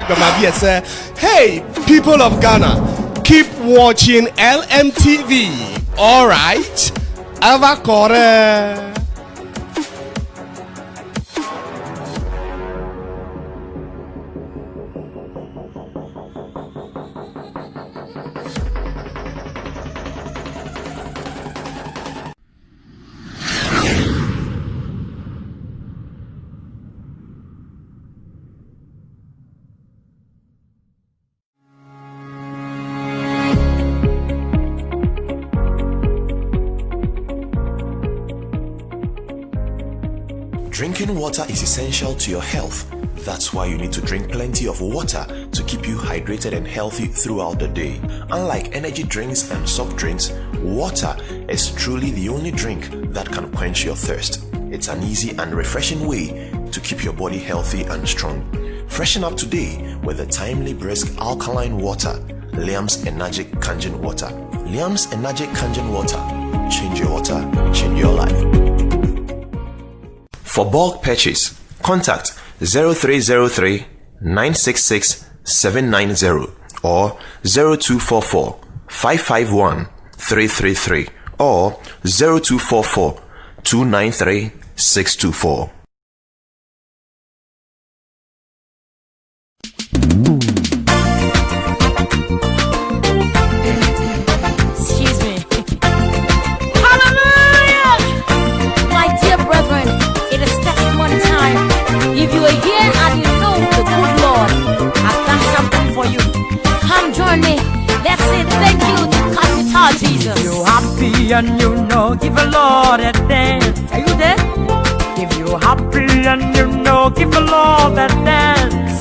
Hey, people of Ghana, keep watching LMTV. All right, Avakore. Drinking water is essential to your health. That's why you need to drink plenty of water to keep you hydrated and healthy throughout the day. Unlike energy drinks and soft drinks, water is truly the only drink that can quench your thirst. It's an easy and refreshing way to keep your body healthy and strong. Freshen up today with the timely brisk alkaline water, Liam's Energic Kangen Water. Liam's Energic Kangen Water. Change your water, change your life. For bulk purchase, contact 0303 966 790 or 0244 551 333 or 0244 293 624. If you are here and you know the good Lord has done something for you, come join me. Let's say thank you to capital Jesus. If you're happy and you know, give the Lord a dance. Are you there? If you're happy and you know, give the Lord a dance.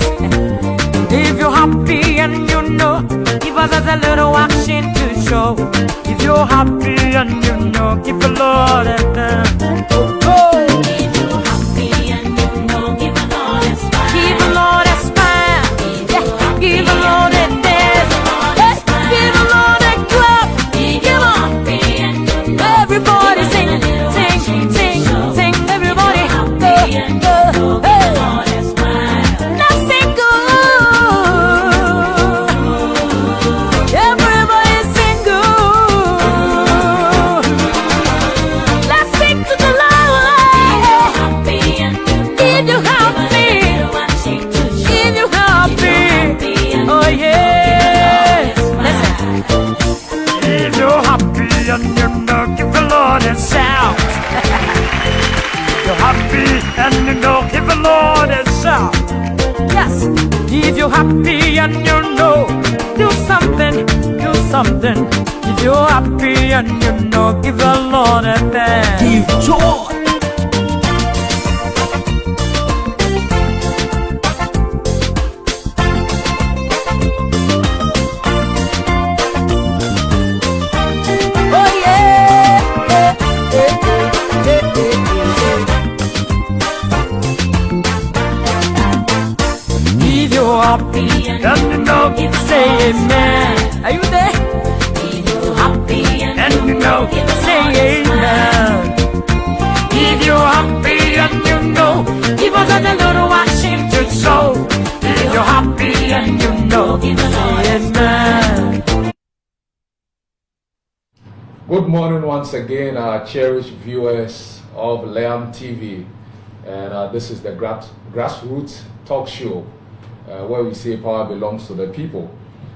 If you're happy and you know, give us a little action to show. If you're happy and you know, give the Lord a dance. Oh, oh. Give the Lord a smile, yeah. Give the Lord a dance, hey. Give the Lord a clap, come on. Everybody sing, sing, sing, sing. Everybody go, go, hey. Now sing good. Everybody sing good. Let's sing to the Lord. If you happy. Oh yeah, listen. If you're happy and you know, give the Lord a shout. You're happy and you know, give the Lord a shout. Yes, if you're happy and you know, do something, do something. If you're happy and you know, give the Lord a dance. Give joy. Happy and you know, say amen. Are you there? If you're happy and you know, say amen. If you're happy and you know, give us a little action to show. If you're happy and you know, say amen. Good morning once again, our cherished viewers of Liam TV, and this is the Grassroots Talk Show. Where we say power belongs to the people.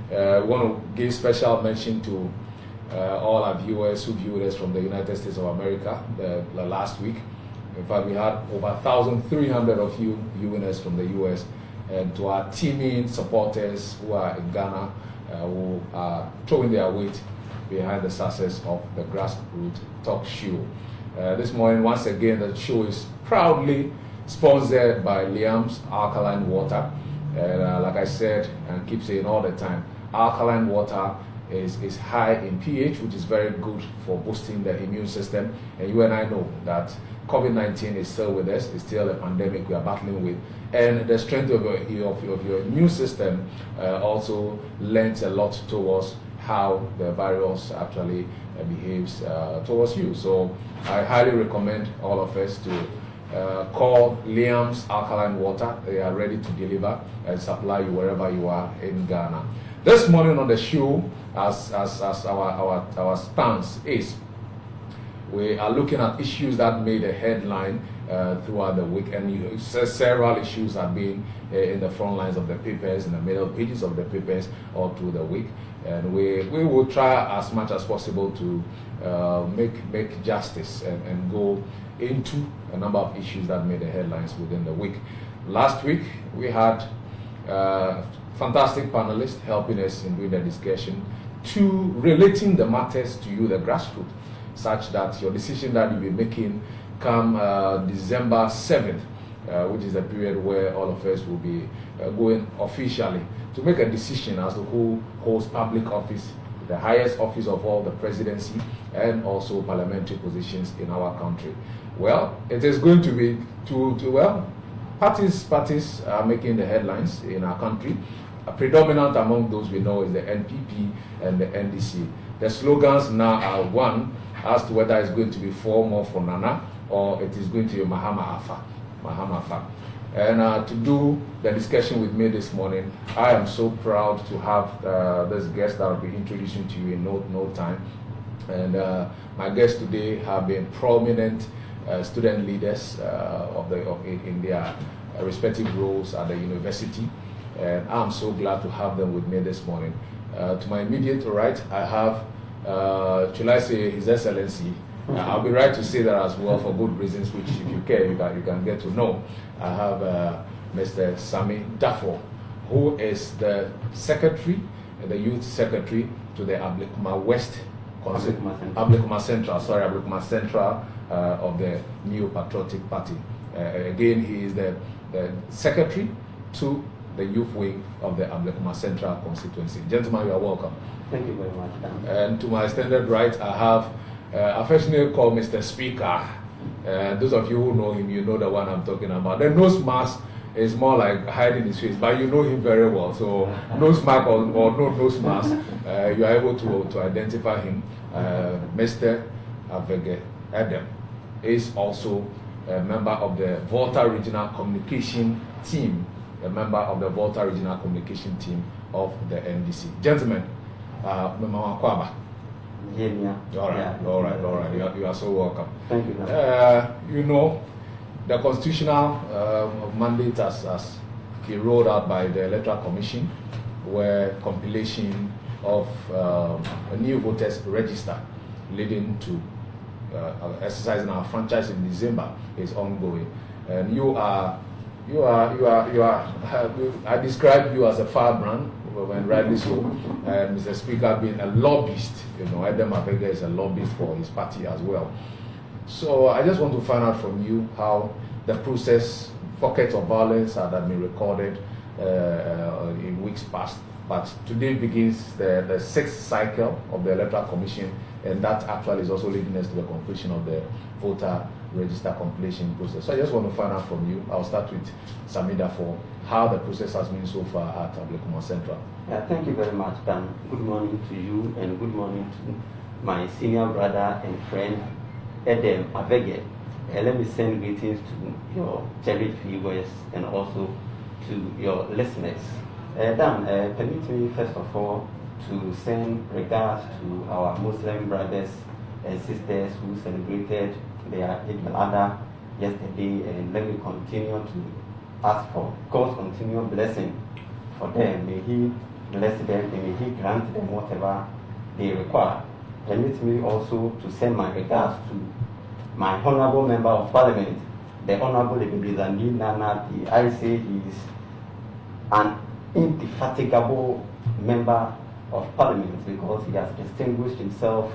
We want to give special mention to all our viewers who viewed us from the United States of America the last week. In fact, we had over 1,300 of you viewing us from the US, and to our teaming supporters who are in Ghana, who are throwing their weight behind the success of the Grassroots Talk Show. This morning, once again, the show is proudly sponsored by Liam's Alkaline Water. And like I said and keep saying all the time, alkaline water is high in pH, which is very good for boosting the immune system. And you and I know that COVID-19 is still with us. It's still a pandemic we are battling with. And the strength of your immune system also lends a lot towards how the virus actually behaves towards you. So I highly recommend all of us to call Liam's Alkaline Water. They are ready to deliver and supply you wherever you are in Ghana. This morning on the show, as our stance is, we are looking at issues that made a headline throughout the week, and several issues have been in the front lines of the papers, in the middle pages of the papers all through the week, and we will try as much as possible to make justice and go into a number of issues that made the headlines within the week. Last week we had fantastic panelists helping us in doing the discussion to relating the matters to you, the grassroots, such that your decision that you'll be making come December 7th, which is the period where all of us will be going officially to make a decision as to who holds public office, the highest office of all, the presidency, and also parliamentary positions in our country. Well, it is going to be parties are making the headlines in our country. Predominant among those we know is the NPP and the NDC. The slogans now are one as to whether it's going to be for more for Nana or it is going to be Mahama Afa. And to do the discussion with me this morning, I am so proud to have this guest that I'll be introducing to you in no time. And my guests today have been prominent student leaders in their respective roles at the university. And I'm so glad to have them with me this morning. To my immediate right, I have, shall I say, His Excellency. I'll be right to say that as well for good reasons, which if you care, you can get to know. I have Mr. Sammy Darfour, who is the secretary, the youth secretary to the Ablekuma West, Ablekuma Central of the New Patriotic Party. Again, he is the secretary to the youth wing of the Ablekuma Central constituency. Gentlemen, you are welcome. Thank you very much, Dan. And to my extended right, I have affectionately called Mr. Speaker. Those of you who know him, you know the one I'm talking about. The nose mask is more like hiding his face, but you know him very well. So nose mask or no nose mask, you are able to identify him. Mr. Avege Edem is also a member of the Volta Regional Communication Team, of the NDC. Gentlemen, Mama Kwaba. All right. You are so welcome. Thank you. You know, the constitutional mandate as he rolled out by the Electoral Commission, where compilation of a new voters register leading to exercising our franchise in December is ongoing, and you are. I describe you as a firebrand, when rightly so, and Mr. Speaker being a lobbyist. You know, Edem Avege is a lobbyist for his party as well. So I just want to find out from you how the process, pockets of violence that have been recorded in weeks past. But today begins the sixth cycle of the Electoral Commission, and that actually is also leading us to the completion of the voter register completion process. So I just want to find out from you. I'll start with Sammy Darfour, how the process has been so far at Ablekuma Central. Thank you very much, Dan. Good morning to you, and good morning to my senior brother and friend, Edem Avege. Let me send greetings to your cherished viewers and also to your listeners. Dan, permit me first of all to send regards to our Muslim brothers and sisters who celebrated their Eid al-Adha yesterday, and let me continue to ask for God's continual blessing for them. May He bless them and may He grant them whatever they require. Permit me also to send my regards to my honorable member of parliament, the Honorable Ibizandi Nana. I say he is an indefatigable member of parliament because he has distinguished himself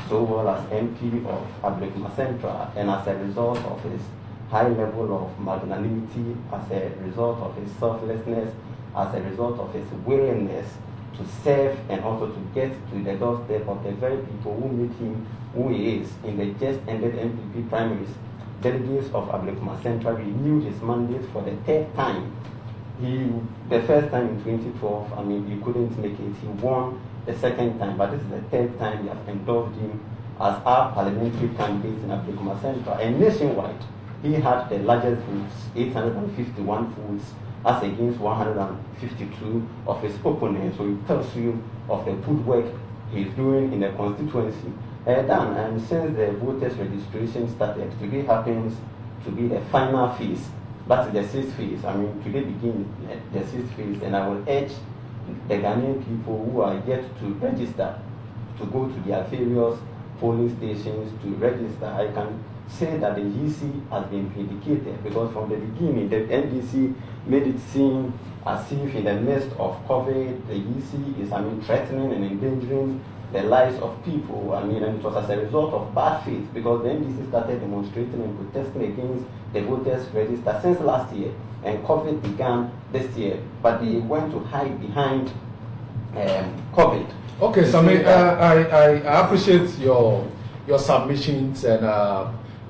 so well as MP of Ablekuma Central, and as a result of his high level of magnanimity, as a result of his selflessness, as a result of his willingness to serve and also to get to the doorstep of the very people who made him who he is. In the just ended MPP primaries, delegates of Ablekuma Central renewed his mandate for the third time. The first time in 2012, he couldn't make it. He won the second time, but this is the third time we have endorsed him as our parliamentary candidate in Ablekuma Central. And nationwide, he had the largest votes, 851 votes, as against 152 of his opponents. So it tells you of the good work he's doing in the constituency. And since the voters registration started, today happens to be the final phase. That's the sixth phase. I mean, today begins the sixth phase, and I will urge the Ghanaian people who are yet to register to go to their various polling stations to register. I can say that the EC has been vindicated, because from the beginning the NDC made it seem as if in the midst of COVID, the EC is, threatening and endangering the lives of people. And it was as a result of bad faith, because the NDC started demonstrating and protesting against the voters register since last year, and COVID began this year, but they went to hide behind COVID. Okay, Sammy, I appreciate your submissions, and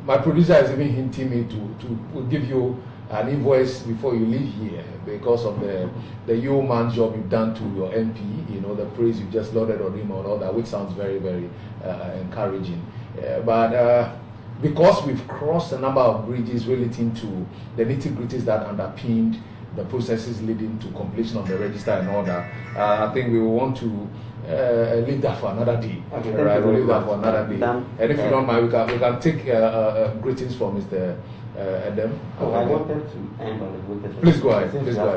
my producer is even hinting me to give you an invoice before you leave here, because of the yeoman's job you've done to your MP, the praise you just lauded on him and all that, which sounds very, very encouraging. But because we've crossed a number of bridges relating to the nitty-gritties that underpinned the processes leading to completion of the register and all that, I think we will want to leave that for another day. Okay, right, we'll leave that for another day. And if you don't mind, we can take greetings from Mr. Edem. I wanted to end on the voters. Please go ahead. Please go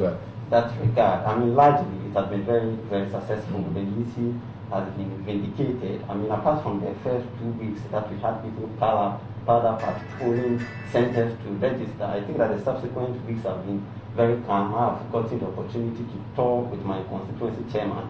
ahead. That regard, largely it has been very, very successful. The EC has been vindicated. Apart from the first 2 weeks that we had people piled up at polling centers to register, I think that the subsequent weeks have been very calm. I have gotten the opportunity to talk with my constituency chairman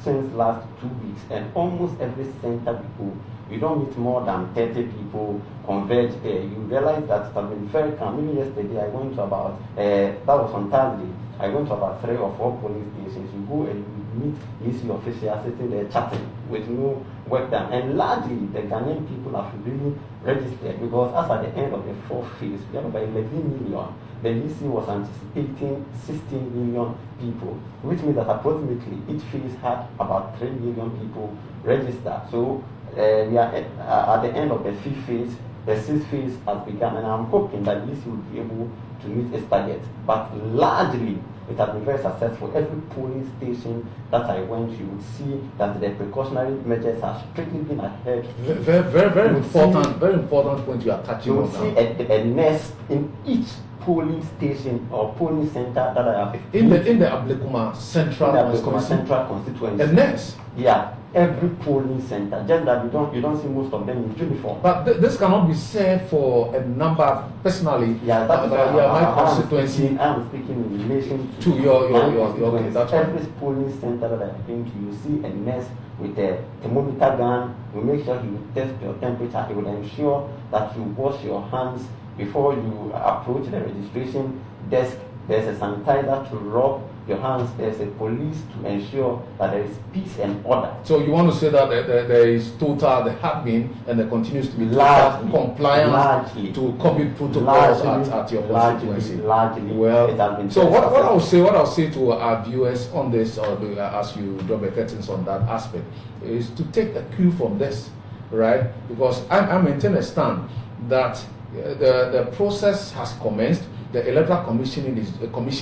since last 2 weeks, and almost every center we go, you don't meet more than 30 people converge there. You realize that it has been very calm. Even yesterday, I went to about, that was on Thursday, I went to about 3 or 4 polling stations. You go and you meet EC officials sitting there chatting with no work done. And largely, the Ghanaian people have really registered, because as at the end of the 4th phase, we have about 11 million. The EC was anticipating 16 million people, which means that approximately each phase had about 3 million people register. So we are at the end of the 5th phase. The 6th phase has begun, and I'm hoping that EC will be able to meet its target. But largely, it has been very successful. Every polling station that I went, you would see that the precautionary measures have strictly been adhered. Very important point you are touching on. You will see a nurse in each polling station or polling center that I have in the Ablekuma Central constituency. A nurse. Yeah, every polling center. Just that you don't see most of them in uniform. But this cannot be said for a number personally. Yeah, that's my constituency. I'm speaking in relation to your okay, that's every polling center that I've been to, you see a nurse with a thermometer gun. We make sure he will test your temperature. He will ensure that you wash your hands before you approach the registration desk. There's a sanitizer to rub your hands. There's a police to ensure that there is peace and order. So you want to say that there is there have been, and there continues to be total compliance to COVID protocols at your constituency. Largely, well, it has been so what I'll say to our viewers on this, or as you draw the curtains on that aspect, is to take a cue from this, right? Because I maintain a stand that the process has commenced. The Electoral Commission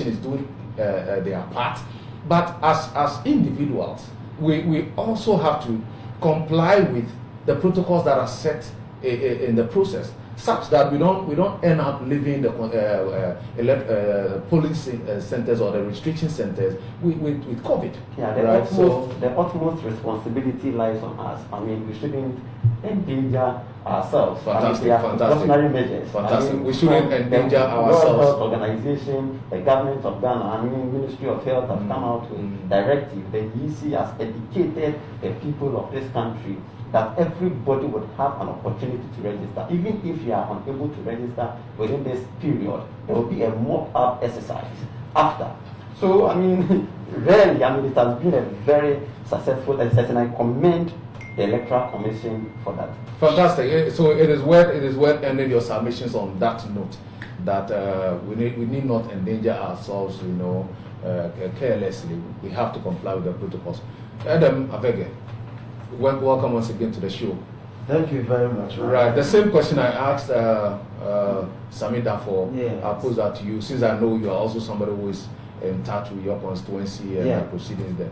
is doing their part, but as individuals, we also have to comply with the protocols that are set in the process, such that we don't end up leaving the polling centers or the restriction centers with COVID. Yeah, the utmost responsibility lies on us. We shouldn't endanger ourselves. Fantastic. Measures. We shouldn't endanger ourselves. World Health Organization, the government of Ghana, Ministry of Health have come out with directive. The EC has educated the people of this country that everybody would have an opportunity to register. Even if you are unable to register within this period, there will be a mock-up exercise after. So, really, it has been a very successful exercise, and I commend the Electoral Commission for that. Fantastic. So it is worth ending your submissions on that note, that we need not endanger ourselves, carelessly. We have to comply with the protocols. Edem Avege, welcome once again to the show. Thank you very much. Right. The same question I asked Sammy Darfour. Yes. I'll pose that to you, since I know you are also somebody who is in touch with your constituency and the proceedings there.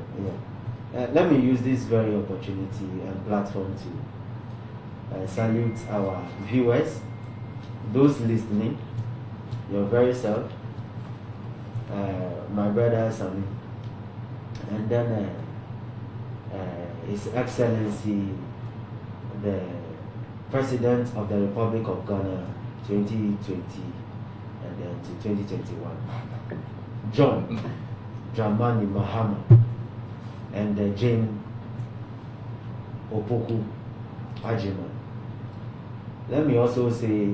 Yeah. Let me use this very opportunity and platform to salute our viewers, those listening, your very self, my brother Sammy, and then His Excellency, the President of the Republic of Ghana 2020 and then to 2021, John Dramani Mahama, and Jane Opoku Ajima. Let me also say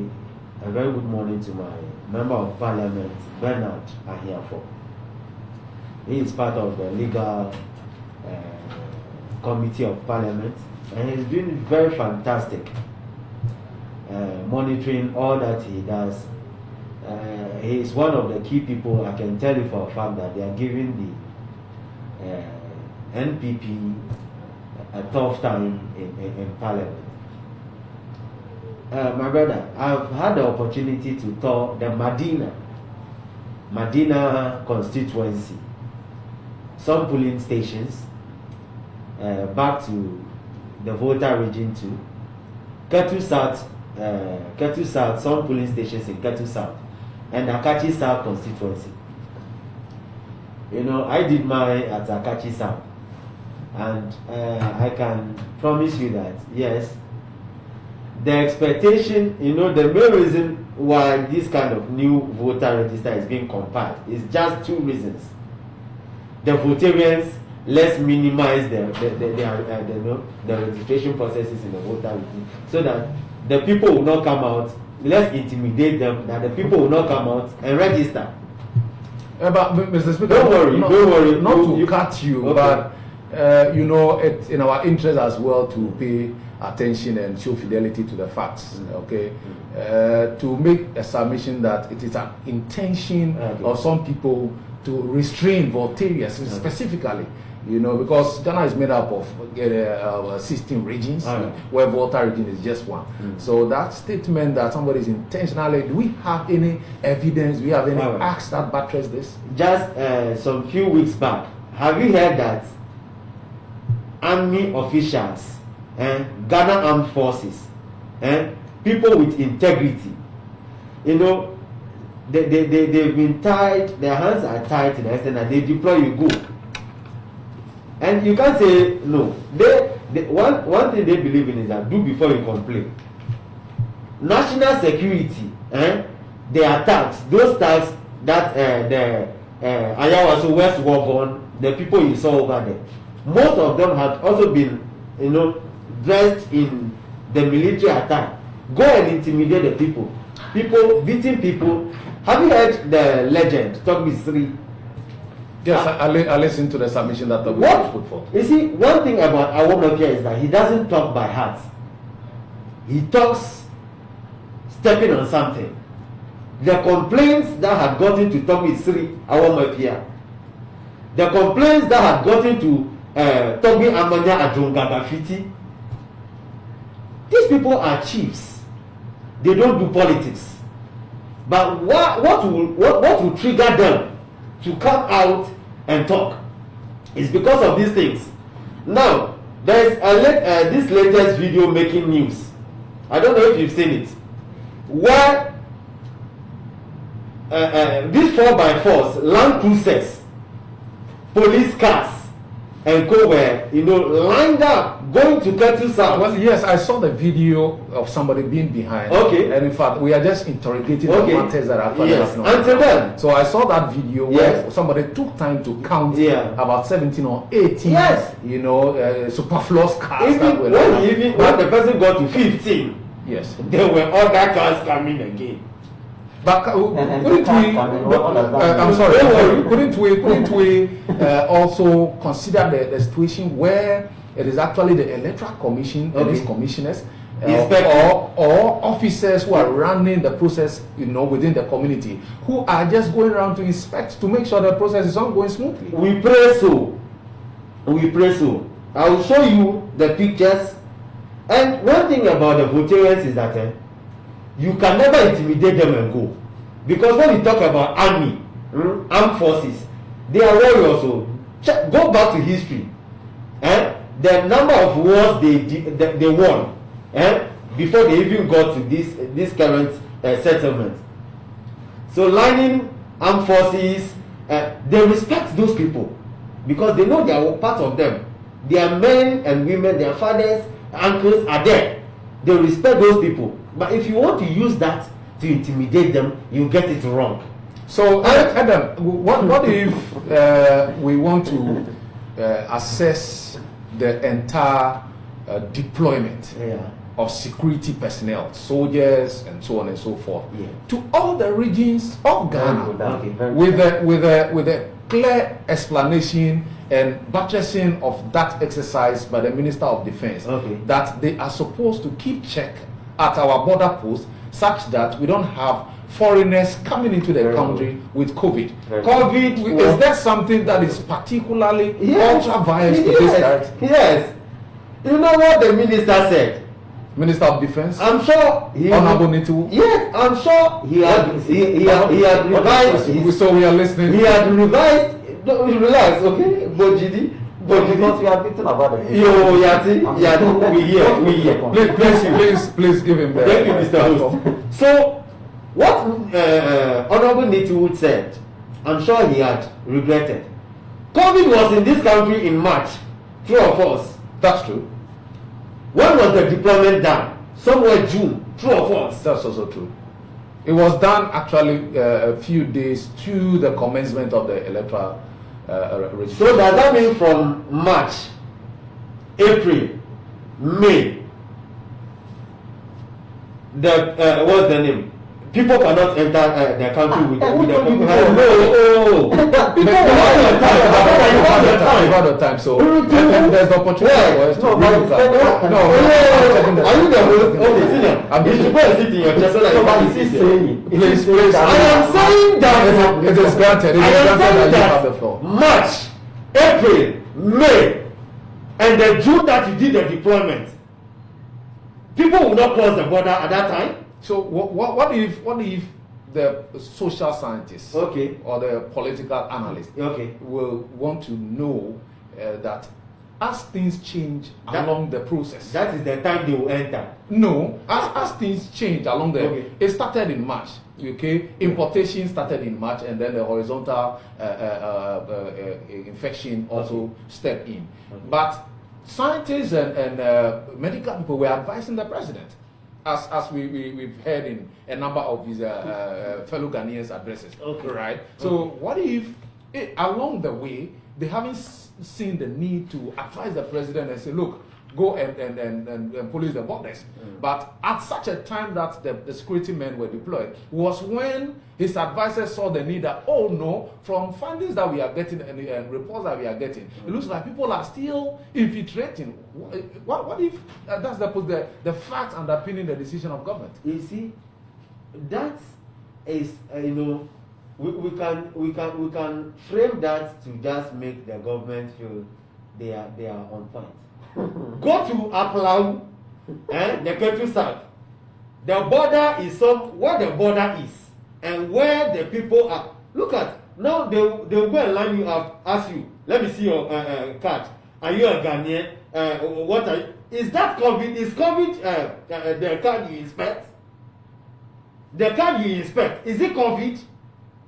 a very good morning to my Member of Parliament, Bernard Ahiafo. He is part of the legal committee of Parliament, and he's been very fantastic monitoring all that he does. He is one of the key people. I can tell you for a fact that they are giving the NPP a tough time in Parliament. My brother, I've had the opportunity to tour the Medina constituency, some polling stations, back to the voter region 2, Ketu South, some polling stations in Ketu South, and Akachi South constituency. You know, I did mine at Akachi South, and I can promise you that, yes, the expectation, you know, the main reason why this kind of new voter register is being compiled is just two reasons. The votarians, let's minimize the registration processes in the voter register, so that the people will not come out. Let's intimidate them, that the people will not come out and register. But Mr. Speaker, don't worry. Not to cut you, okay. But you know, it's in our interest as well to pay attention and show fidelity to the facts. Okay, to make a submission that it is an intention of some people to restrain votarians specifically. You know, because Ghana is made up of 16 regions, where voter region is just one. So that statement that somebody is intentionally, do we have any evidence? Do we have any acts that buttress this? Just some few weeks back, have you heard that army officials, Ghana Armed Forces, people with integrity, you know, they've been tied, their hands are tied to the extent that they deploy, you go. And you can't say no. One thing they believe in is that do before you complain. National security, the attacks, those attacks that the Ayawaso West Wagon, the people you saw over there, most of them have also been, you know, dressed in the military attack. Go and intimidate the people. People beating people. Have you heard the legend, Talk Me Three? Yes, I listened to the submission that the was put forth. You see, one thing about Awomapia is that he doesn't talk by heart. He talks stepping on something. The complaints that had gotten to Talk Me Three, Awomapia, the complaints that had gotten to Tobi Amanya Adjongagafiti, these people are chiefs. They don't do politics. But what will trigger them to come out and talk is because of these things. Now, there's this latest video making news. I don't know if you've seen it. Where these 4x4s, Land Cruisers, police cars, and co were, you know, lined up going to Ketu South. Well, yes, I saw the video of somebody being behind. Okay. And in fact, we are just interrogating the matters that are happening. Until then. So I saw that video where somebody took time to count about 17 or 18, you know, superfluous cars. Even when the person got to 15, there were other cars coming again. But couldn't we also consider the situation where it is actually the Electoral Commission and its commissioners or officers who are running the process, you know, within the community, who are just going around to inspect to make sure the process is ongoing smoothly? We pray so. I will show you the pictures And one thing about the Voterians is that you can never intimidate them and go. Because when we talk about army, armed forces, they are warriors. So go back to history. The number of wars they won before they even got to this current settlement. So lining armed forces, they respect those people because they know they are part of them. Their men and women, their fathers, uncles are there. They respect those people. But if you want to use that to intimidate them, you get it wrong. So, Edem, what if we want to assess the entire deployment of security personnel, soldiers, and so on and so forth, to all the regions of Ghana, with a clear explanation and buttressing of that exercise by the Minister of Defense, that they are supposed to keep check at our border posts such that we don't have foreigners coming into the country with COVID. Is that something that is particularly ultra biased to this guy? Yes. You know what the minister said? Minister of Defense? I'm sure he Honorable Nitu? Yes, I'm sure he had revised. So we are listening. He had revised. Don't relax, okay? Bojidi. Because we are beaten about it. Yo, Yati, we hear. Please give him the. Thank you, Mr. Host. So, what Honorable Nitu said, I'm sure he had regretted. COVID was in this country in March. True or false? That's true. When was the deployment done? Somewhere June. True or false? That's also true. It was done actually a few days to the commencement of the electoral registration. So does that mean from March, April, May, what's the name? People cannot enter the country with the people. No. People have the time, so there's the opportunity for us to read that. No. Are you the host? Okay, senior. You should go and sit in your chair so that you can see saying. Please. I am saying that it is granted. It is granted that you have the floor. March, April, May, and the June that you did the deployment, people will not cross the border at that time. So what if the social scientists or the political analysts will want to know that as things change along the process, that is the time they will enter? No, as things change along the it started in March. Importation started in March, and then the horizontal infection also stepped in. But scientists and medical people were advising the president, as we've heard in a number of his fellow Ghanaians' addresses. Right? So what if along the way they haven't seen the need to advise the president and say, look, go and police the borders. But at such a time that the security men were deployed was when his advisors saw the need that, oh no, from findings that we are getting and reports that we are getting, it looks like people are still infiltrating. What if that's the fact underpinning the decision of government? You see, that is we can frame that to just make the government feel they are on point. Go to Aplau and the country south. The border is where the border is and where the people are. Look at now they'll go and line you up, ask you, let me see your card. Are you a Ghanaian? Is that COVID? Is COVID the card you inspect? The card you inspect, is it COVID?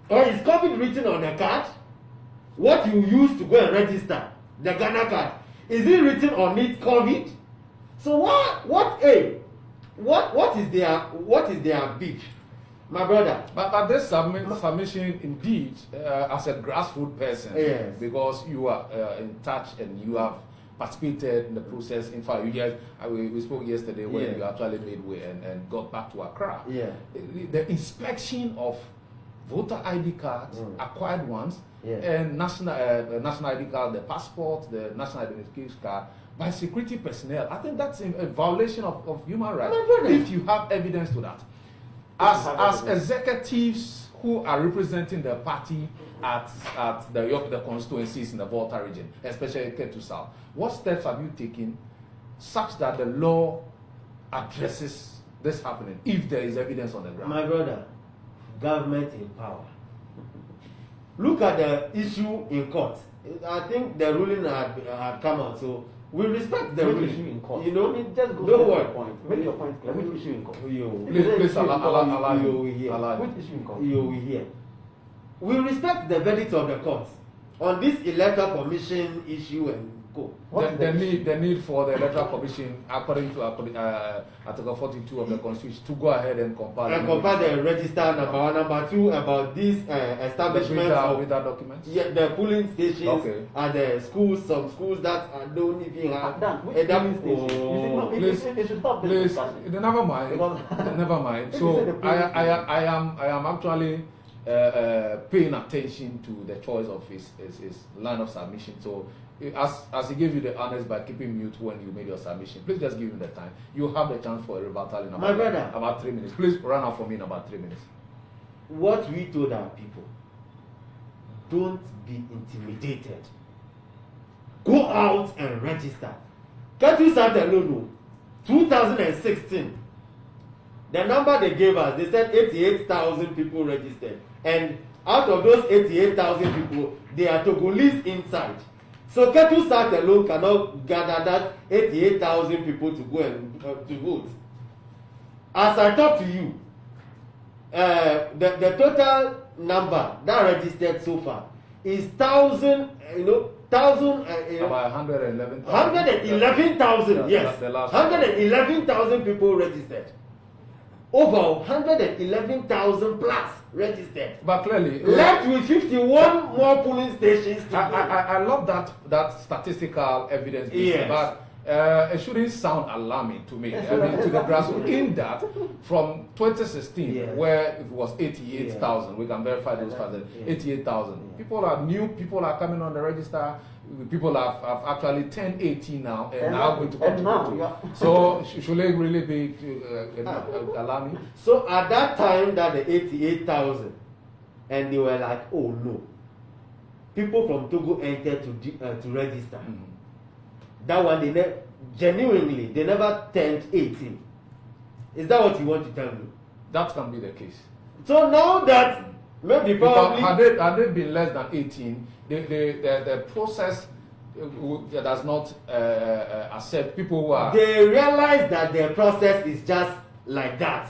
Or is COVID written on the card? What you use to go and register, the Ghana card, is it written on it COVID? So what is their beef, my brother? But this submission indeed, as a grassroots person, because you are in touch and you have participated in the process. In fact, we spoke yesterday when you actually made way and got back to Accra. The inspection of voter ID cards, acquired ones, and national ID card, the passport, the national identification card, by security personnel. I think that's a violation of human rights. If you have evidence to that, as executives who are representing the party at the constituencies in the Volta region, especially Ketu South, what steps have you taken such that the law addresses this happening if there is evidence on the ground? My brother, government in power. Look at the issue in court. I think the ruling had come out, so we respect the ruling. Issue in court. You know, I mean, just go don't to worry. the point. Make your point clear. Which issue in court? Please allow you. Which issue in court? You will hear. We respect the verdict of the court on this electoral commission issue and go. The need for the electoral commission, according to Article 42 of the Constitution, to go ahead and compare the register number one, number two about these establishments with that document. Yeah, the polling stations Okay. and the schools, some schools that don't even have. Please, never mind. Never mind. So I am actually paying attention to the choice of his line of submission. So as he gave you the honors by keeping mute when you made your submission, please just give him the time. You have the chance for a rebuttal in about 3 minutes. Please run out for me in about 3 minutes. What we told our people: don't be intimidated. Go out and register. Can't you start alone? 2016. The number they gave us, they said 88,000 people registered. And out of those 88,000 people, they are Togolese inside. So Ketu South alone cannot gather that 88,000 people to go and to vote. As I talk to you, the total number that registered so far is 1,000, about 111,000. 111,000, yes. 111,000 people registered. Over 111,000 plus registered. But clearly, left with 51 more polling stations. I love that statistical evidence, yes. But it shouldn't sound alarming to me. I mean, to the grassroots. In that, from 2016, yes. where it was 88,000, we can verify those facts. 88,000. People are new. People are coming on the register. People have actually turned 18 now and now going to contribute. So should it really be alarming? So at that time that the 88,000, and they were like, oh no, people from Togo entered to register. Mm-hmm. That one they genuinely they never turned 18. Is that what you want to tell me? That can be the case. So now that maybe probably had they been less than 18, the process does not accept people who are. They realize that the process is just like that.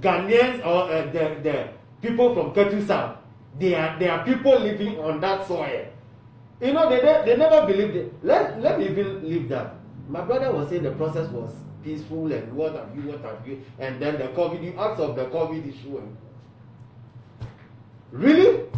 Ghanaians or the people from Ketu South, they are people living on that soil. You know, they never believed it. Let me even leave that. My brother was saying the process was peaceful and what have you, and then the COVID, you asked of the COVID issue. And really?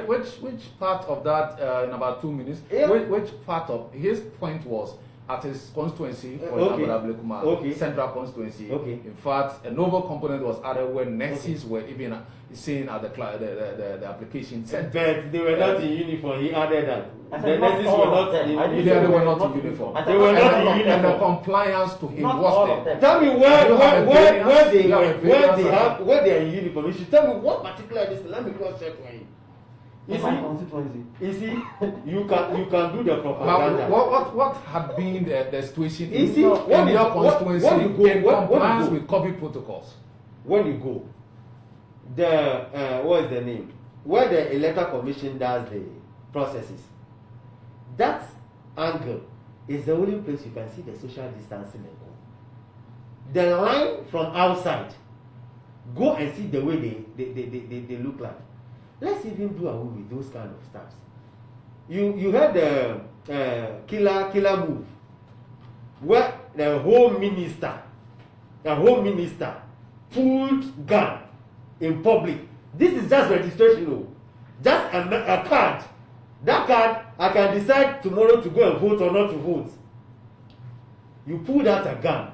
Which part of that in about 2 minutes? Yeah. Which part of his point was at his constituency, for example, central constituency. Okay. In fact, a novel component was added when nurses were even seen at the application center. But they were not in uniform. He added that. The nurses were not in uniform. They were not in uniform. They were not in uniform. And the compliance to him was there. Tell me where they are in uniform. You should tell me what particular this. Let me cross check for you. You see, you can do the propaganda. What had been the situation in your constituency in compliance with COVID protocols? When you go, what is the name? Where the electoral commission does the processes, that angle is the only place you can see the social distancing. The line from outside, go and see the way they look like. Let's even do away with those kind of stuff. You heard the killer move, where the home minister pulled gun in public. This is just registration, just a card. That card, I can decide tomorrow to go and vote or not to vote. You pulled out a gun.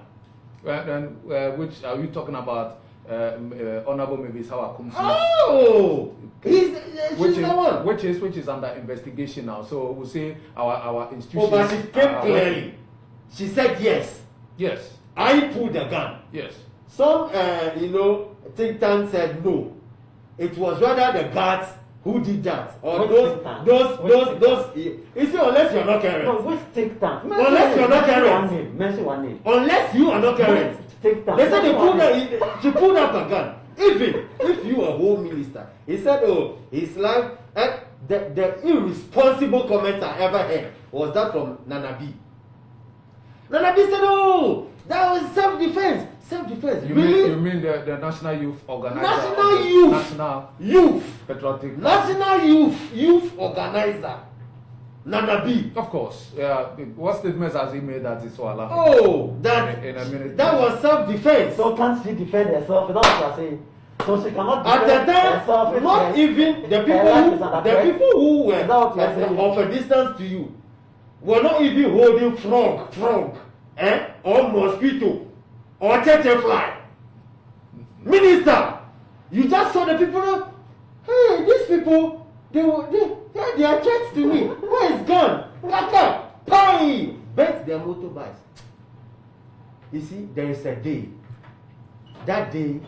Which are you talking about? Honorable Mavis Hawa Kumsi. Oh, she's the one. Which is under investigation now. So we'll say our institutions. Oh, but she came clearly. She said yes. Yes. I pulled the gun. Yes. Some think tank said no. It was rather the guards who did that, or Wait, those take time. those Wait, those take those. You see, unless you're not current, No, wait, take time. Unless you're not current. Mention one name. unless you are not current. Wait, take time. They said Mention one name. she pulled up a gun. Even if you are home minister, he said, "Oh, his life." And the irresponsible comment I ever heard was that from Nana B. Nana B said, "Oh, that was self-defense. Self-defense. You Really? mean the National Youth Organizer? National Youth. National Youth. Patriotic. National Youth Organizer. Nana B. Of course. Yeah. What statements has he made that is so alarming? Oh, that In a minute. that was self-defense. So can't she defend herself? That's what you're saying. So she cannot At defend the time, herself. not even the people who were Is that what you're saying? of a distance to you were not even holding frog, or mosquito, or cheche fly. Minister, you just saw the people. Hey, these people, they are threats to me. Where is gun? Kaka, pie, bent their motorbikes. You see, there is a day. That day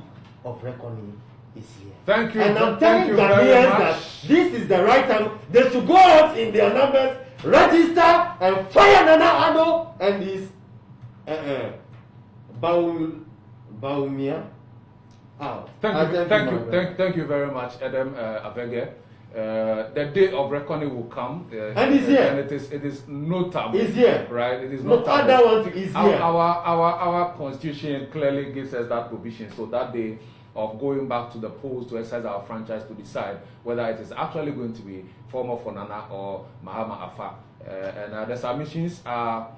of reckoning is here. Thank you. And I'm thank telling you very Ghanaians much. that this is the right time. They should go out in their numbers, register, and fire Nana Addo and his Baumia out. Thank you very much, Edem Avege. The day of reckoning will come, and it's here. And it is notable. It's here, right? It is no notable. other one is here. Our constitution clearly gives us that provision. So that day of going back to the polls to exercise our franchise to decide whether it is actually going to be former Fonana or Mahama Afa, and the submissions are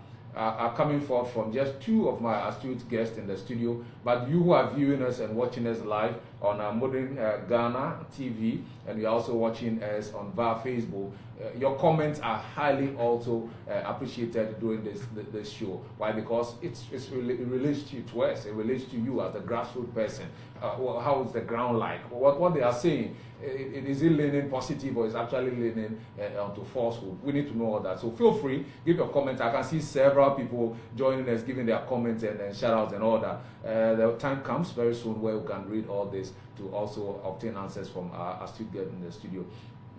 coming forth from just two of my astute guests in the studio. But you who are viewing us and watching us live on Modern Ghana TV, and you're also watching us on via Facebook, your comments are highly also appreciated during this show. Why? Because it relates to us. It relates to you as a grassroots person. How is the ground like? What they are saying, is it leaning positive or is actually leaning onto falsehood? We need to know all that. So feel free, give your comments. I can see several people joining us, giving their comments and shout outs and all that. The time comes very soon where we can read all this to also obtain answers from our astute guest in the studio.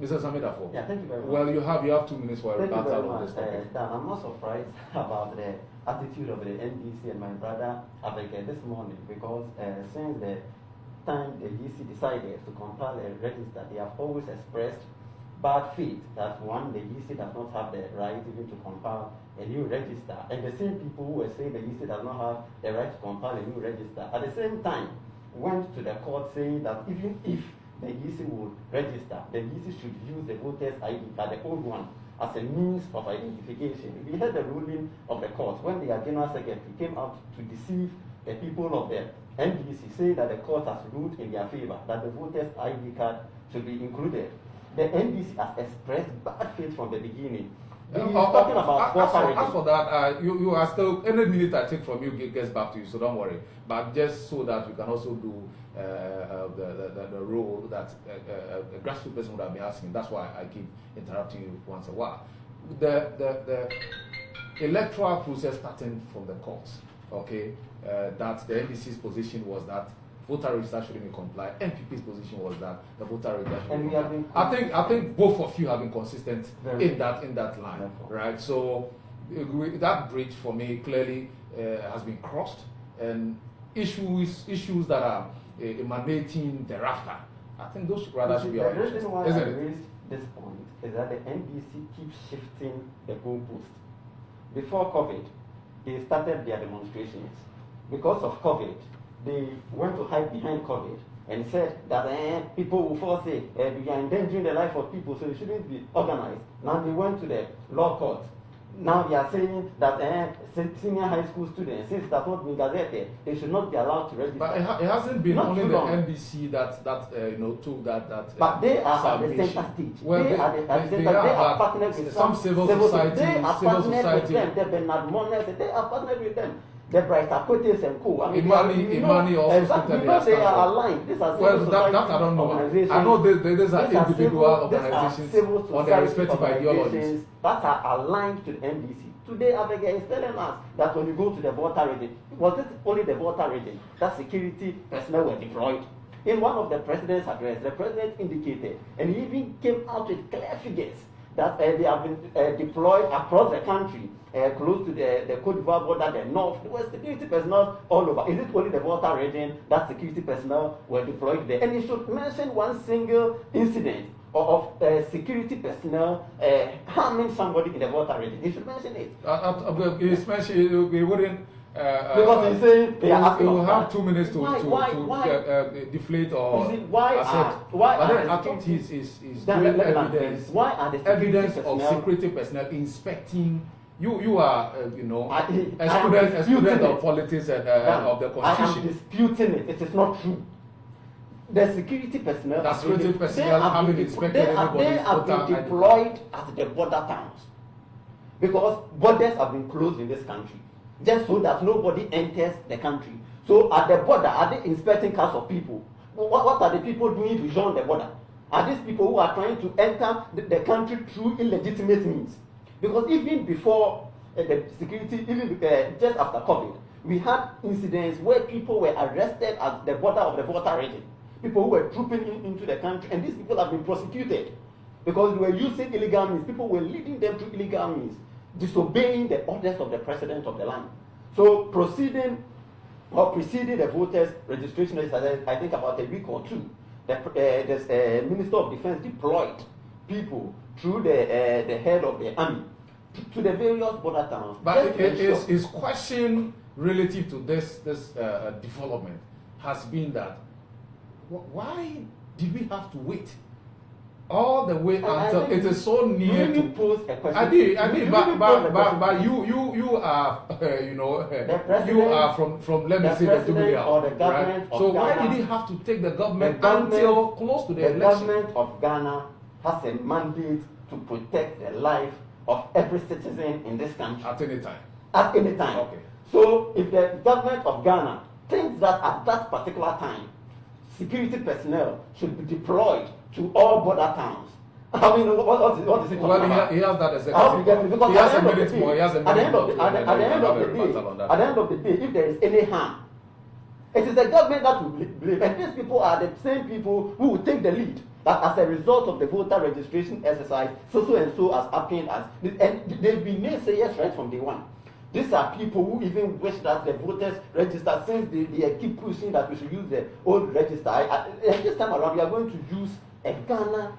Mr. Sammy Darfour. Yeah, thank you very much. Well, you have 2 minutes for a rebuttal on this topic. Dan, I'm not surprised about the attitude of the NDC and my brother Avege this morning, because since the time the GC decided to compile a register, they have always expressed bad faith that one, the GC does not have the right even to compile a new register, and the same people who were saying the GC does not have the right to compile a new register at the same time went to the court saying that even if the GC would register, the GC should use the voter's ID card, the old one, as a means of identification. We heard the ruling of the court when the General Secretary came out to deceive the people of the NDC, saying that the court has ruled in their favor, that the voter's ID card should be included. The NDC has expressed bad faith from the beginning. Talking about as for that, you are still, any minute I take from you gets back to you, so don't worry. But just so that we can also do the role that a grassroots person would have been asking. That's why I keep interrupting you once in a while. The electoral process starting from the courts, okay, that the NDC's position was that voter register shouldn't be complied. NPP's position was that the voter register shouldn't be complied. I think both of you have been consistent in that line, right? So that bridge for me clearly has been crossed, and issues that are emanating thereafter, I think those rather should be our issues. The reason why I raised this point is that the NDC keeps shifting the goalpost. Before COVID, they started their demonstrations. Because of COVID, they went to hide behind COVID and said that people will fall sick, we are endangering the life of people, so it shouldn't be organized. Now they went to the law court. Now they are saying that senior high school students, since it has not been gazetted, they should not be allowed to register. But it hasn't been not only the long. NBC that took that. But they are at the center stage. Well, they are partnered with some civil society. They are partnered with them. The Bernard Monnet, they are partnered with them. The Brighter Cotes and co. I mean, Imani also exactly, because they are aligned. These are well, that I don't know. I know these are individual organizations on their respective ideologies that are aligned to the NDC. Today, Avege is telling us that when you go to the voter reading, was it only the voter reading that security personnel were deployed? In one of the president's address, the president indicated, and he even came out with clear figures, that they have been deployed across the country, close to the Côte d'Ivoire border, the north. There were security personnel all over. Is it only the Volta region that security personnel were deployed there? And he should mention one single incident of security personnel harming somebody in the Volta region. He should mention it. He wouldn't. Because he's saying they are asking. You will have 2 minutes to deflate or accept. But then I thought he's doing evidence. Why are the evidence of security personnel inspecting? You are a student of politics and of the constitution. I am disputing it. It is not true. The security personnel. The security personnel haven't inspected anybody's They have been deployed at the border towns because borders have been closed in this country, just so that nobody enters the country. So at the border, are they inspecting cars of people? What are the people doing beyond the border? Are these people who are trying to enter the country through illegitimate means? Because even before the security, even just after COVID, we had incidents where people were arrested at the border of the Volta region. People who were trooping into the country, and these people have been prosecuted because they were using illegal means. People were leading them to illegal means, disobeying the orders of the president of the land. So preceding the voters' registration, I think about a week or two, the Minister of Defense deployed people through the head of the army to the various border towns. But his question relative to this development has been that why did we have to wait all the way until it is so near to pose a question? I did, but you are you are from let me say the Jubilee House, right? So why did he have to take the government until close to the election? The government of Ghana has a mandate to protect the life of every citizen in this country at any time. At any time. Okay. So if the government of Ghana thinks that at that particular time security personnel should be deployed to all border towns, I mean, what is it? Well, he has that executive. Because he has a minute more. He has a minute. At the end of the day, if there is any harm, it is the government that will blame. And these people are the same people who will take the lead. That as a result of the voter registration exercise, so and so has happened and they've been naysayers right from day one. These are people who even wish that the voters register, since they keep pushing that we should use the old register. This time around, we are going to use a Ghana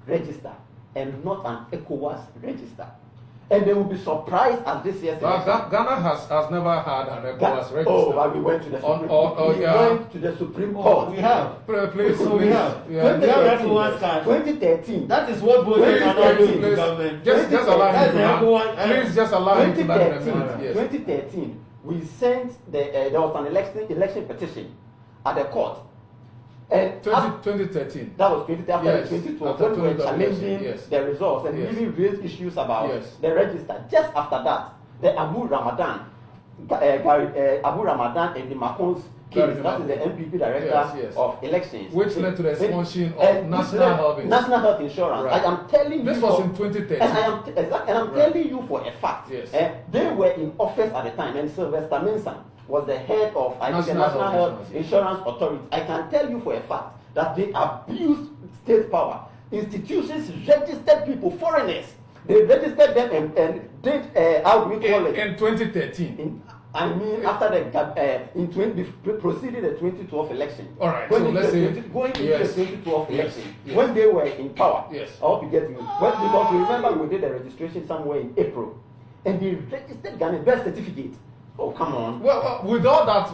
register and not an ECOWAS register. And they will be surprised at this year's election. Ghana has never had an ECOWAS register. Oh, but we went to the Supreme Court. We have. Please. We have. 2013. That is what voters are not doing to government. Just allow him to Please just allow him to 2013, we sent there was an election petition at the court. And 2013. That was 2012 when we were challenging the results and even raised issues about the register. Just after that, the Abu Ramadan and the Macon's case, that is the MPP director of elections, which led to the expulsion of National Health Insurance. Right. I am telling you. This was in 2013. And I'm telling you for a fact. They were in office at the time, and Sylvester Mensah was the head of the National Health Insurance Authority. I can tell you for a fact that they abused state power. Institutions registered people, foreigners. They registered them and did how do we call it? In 2013. After the proceeding the 2012 election. All right. Going into the 2012 election, when they were in power. Yes. I hope you get me. Because you remember we did the registration somewhere in April, and they registered Ghana birth certificate. Oh, come on. Well, with all that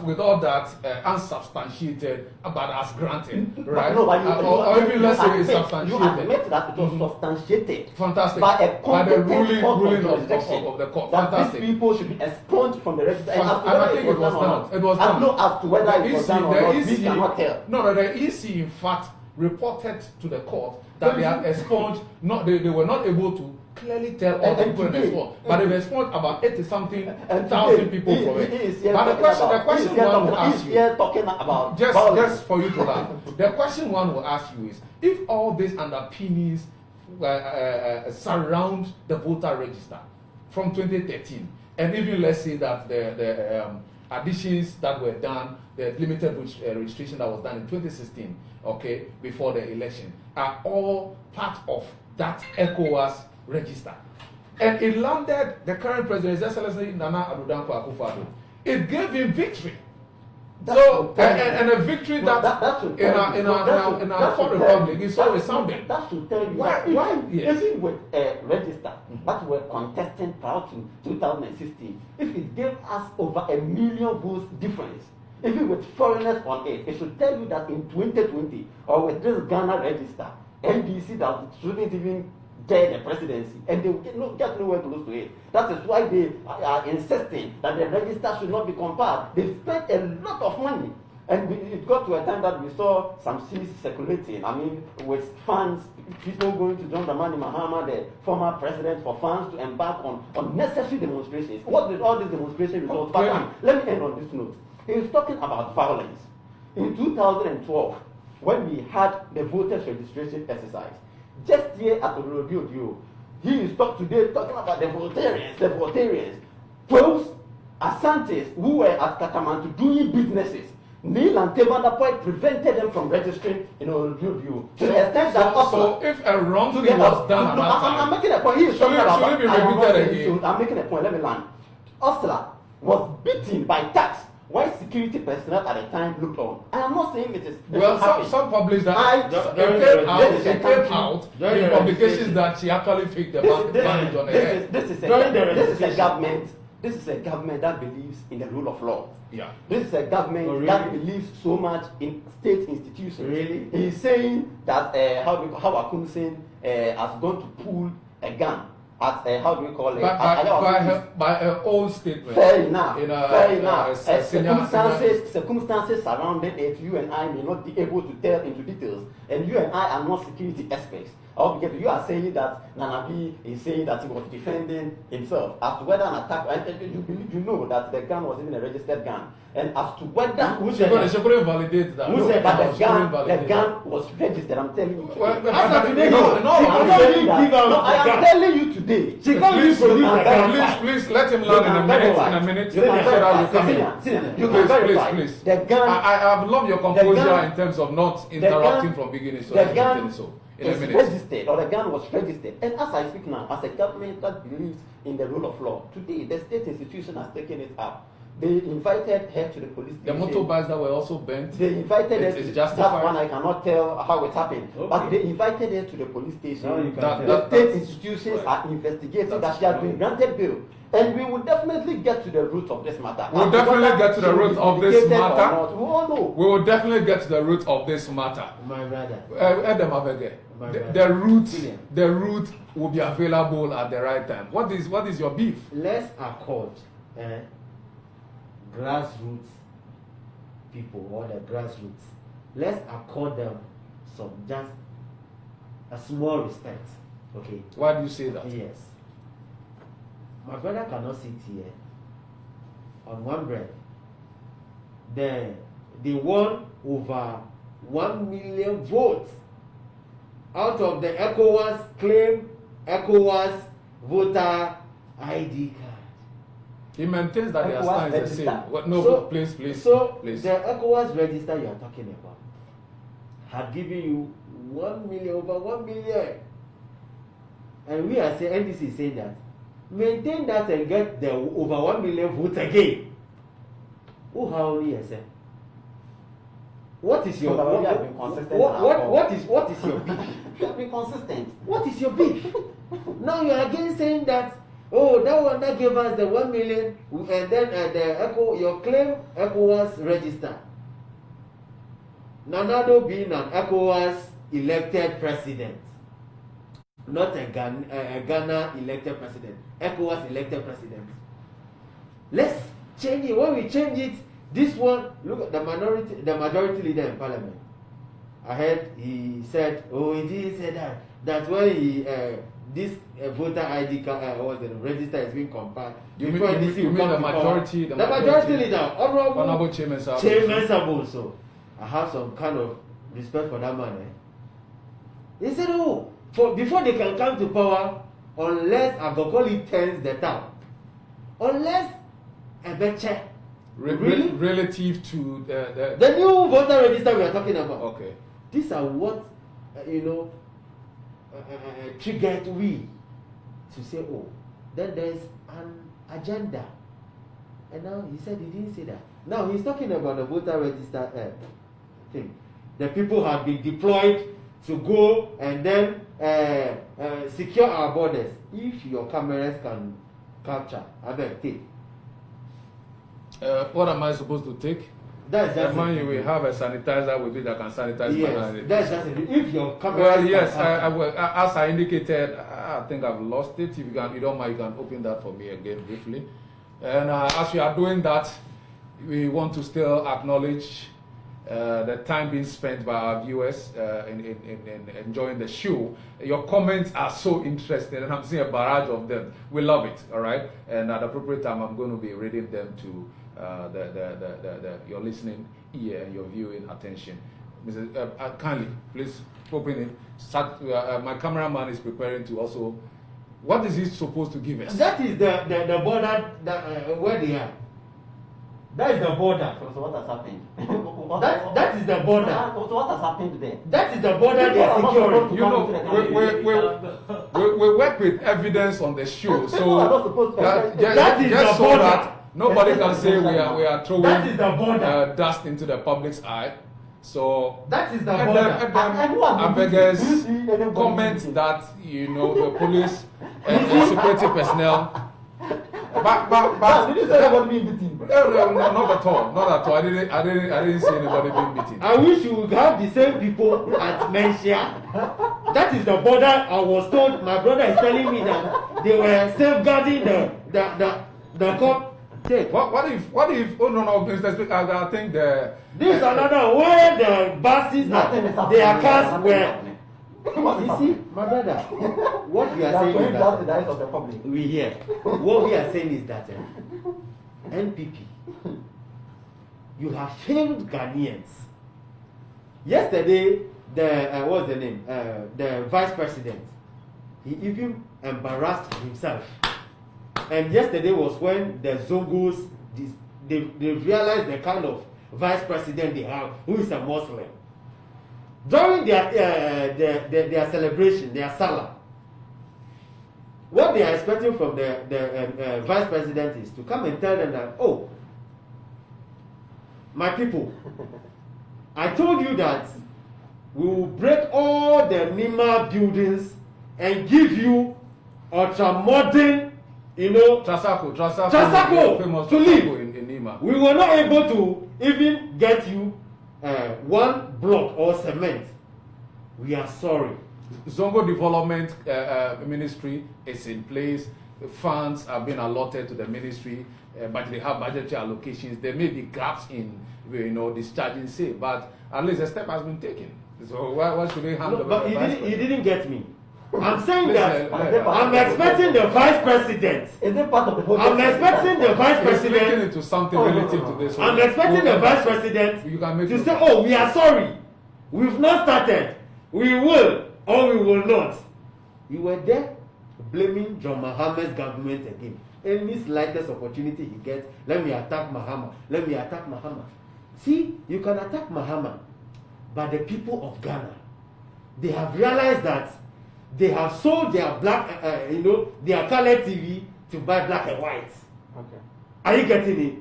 unsubstantiated, but as granted, right? Or even let's say it's substantiated. You admit that it was substantiated. Fantastic. By a competent ruling of the court. That Fantastic. these people should be expunged from the register. And I think it was done. It was done. As to whether it was done or not, we cannot tell. No, the EC in fact reported to the court that they had expunged. They were not able to clearly tell all the people in the sport, but they expelled about 80,000 people from it. But the question one will ask you, just for you to laugh, the question one will ask you is, if all these underpinnings surround the voter register from 2013, and even let's say that additions that were done, the limited registration that was done in 2016, okay, before the election, are all part of that ECOWAS register. And it landed the current president, His Excellency Nana Addo Dankwa Akufo-Addo. It gave him victory. So, and a victory that in our foreign republic is so resounding. That should tell you why? Yes. Even with a register that were contesting prior to 2016, if it gave us over 1 million votes difference, even with foreigners on it, it should tell you that in 2020 or with this Ghana register, NDC that shouldn't even get the presidency, and they will get nowhere close to it. That is why they are insisting that the register should not be compared. They spent a lot of money, and it got to a time that we saw some scenes circulating. I mean, with funds, people going to John Dramani Mahama, the former president, for funds to embark on unnecessary demonstrations. What did all these demonstrations result in? Let me end on this note. He is talking about violence. In 2012, when we had the voters registration exercise, just here at the radio, he is talking about the Voltarians, those Asantes who were at Katamantu doing businesses. Neil and Tebanda prevented them from registering in radio. To the extent that so if a wrongdoing was done at that time, I'm making a point. He is talking about. Should it be repeated again? I'm making a point. Let me land. Osla was beaten by tax. Why security personnel at the time looked on? I am not saying it is. Well, some published that it came out in publications that she actually faked the bandage on her head. This is a government. This is a government that believes in the rule of law. Yeah. This is a government that believes so much in state institutions. Really? He is saying that how Akum Sin has gone to pull a gun at how do we call it? By her own statement. Fair enough. Fair enough. Circumstances surrounding it, you and I may not be able to tell into details, and you and I are not security experts. Altogether, you are saying that Nanabi is saying that he was defending himself. As to whether an attack, and you know that the gun was even a registered gun, and as to whether she couldn't validate that. Who said that the gun was registered? I'm telling you. I am telling you today. Please let him learn in a minute. You can verify. Please. The gun. I love your composure in terms of not interrupting from beginning. So the gun is registered, or the gun was registered. And as I speak now, as a government that believes in the rule of law, today the state institution has taken it up. They invited her to the police station. The motorbikes that were also burnt. They invited her. That one I cannot tell how it happened. Okay. But they invited her to the police station. The state institutions are investigating that she has been granted bail. And we will definitely get to the root of this matter. We will definitely get to the root of this matter. We all know. We will definitely get to the root of this matter. My brother. Edem Avege. The root will be available at the right time. What is your beef? Let's accord grassroots people, or the grassroots. Let's accord them some just a small respect. Okay. Why do you say that? Yes. My brother cannot sit here on one bread. They won over 1 million votes out of the ECOWAS claim ECOWAS voter ID card. He maintains that their stance is the same. Please. So the ECOWAS register you are talking about had given you 1 million, over 1 million. And we are saying, NDC is saying that maintain that and get the over 1 million votes again. Who how you say? What is your what is your beef? You have been consistent. What is your beef? Now you are again saying that that one that gave us the 1 million, and then your claim ECOWAS register. Nanado being an ECOWAS elected president, not a Ghana elected president, ECOWAS elected president. Let's change it. When we change it, this one, look at the majority leader in parliament. I heard he said, he didn't say that when he this voter ID card was the register is being compared. You mean the majority? The majority leader, Honorable Chairman Sabo. So I have some kind of respect for that man. He said, before they can come to power, unless Agokoli turns the town, unless Ebeche Really? Relative to the new voter register we are talking about. Okay. These are what triggered we to say, oh, then there's an agenda. And now he said he didn't say that. Now he's talking about the voter register thing. The people have been deployed to go and then secure our borders. If your cameras can capture, I bet take. What am I supposed to take? That's just you will have a sanitizer with it that can sanitize. Yes, that's just it. If your camera. Well, yes, as I indicated, I think I've lost it. If you don't mind, you can open that for me again briefly. And as we are doing that, we want to still acknowledge the time being spent by our viewers in enjoying the show. Your comments are so interesting, and I'm seeing a barrage of them. We love it, all right? And at the appropriate time, I'm going to be reading them to your listening ear and your viewing attention. Mrs. Kindly, please open it. My cameraman is preparing to also. What is he supposed to give us? That is the border where they are. That is the border. So what has happened? that is the border. So what has happened there? That is the border they are securing. You know, we work with evidence on the show, so that is just the so border. that nobody can say we are throwing that is the border. Dust into the public's eye. So that is the border. Avege's comments that the police and security personnel. But did you say anybody being beaten? No, not at all. Not at all. I didn't see anybody being beaten. I wish you would have the same people at Menchia. That is the border. I was told. My brother is telling me that they were safeguarding the cop. What if? Oh no, Mr. Speaker. I think this is another where the buses their cars were. You see, my brother, what we are saying is that the eyes of the public. We hear. What we are saying is that NPP, you have failed Ghanaians. Yesterday, what's the name? The vice president, he even embarrassed himself. And yesterday was when the Zongos, they realized the kind of vice president they have, who is a Muslim. During their celebration, their salah, what they are expecting from the vice president is to come and tell them that, oh, my people, I told you that we will break all the Nima buildings and give you ultra-modern, Trasacco to live. In Nima. We were not able to even get you one block or cement. We are sorry. Zongo Development Ministry is in place. The funds have been allotted to the ministry, but they have budgetary allocations. There may be gaps in, discharging, say, but at least a step has been taken. So why should we handle? But you didn't get me. I'm saying that I'm expecting the vice president. Is it part of the whole? I'm expecting the vice president into something relative to this. I'm expecting the vice president to say, "Oh, we are sorry. We've not started. We will or we will not." You were there blaming John Mahama's government again. Any slightest opportunity he gets, let me attack Mahama. Let me attack Mahama. See, you can attack Mahama, but the people of Ghana, they have realized that they have sold their black, their color TV to buy black and white. Okay. Are you getting it?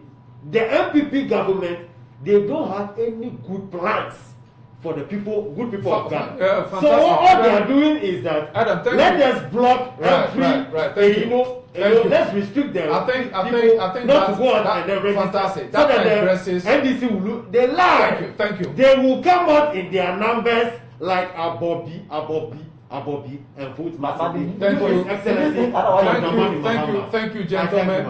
The MPP government, they don't have any good plans for the people, good people of Ghana. So all they are doing is that Adam, let us block every, let's restrict them. I think not that, to go out and then register. Fantastic. So that addresses. the NDC will look. They lie. Thank you. They will come out in their numbers like Abobi, and vote massively. Thank you. Thank you, gentlemen.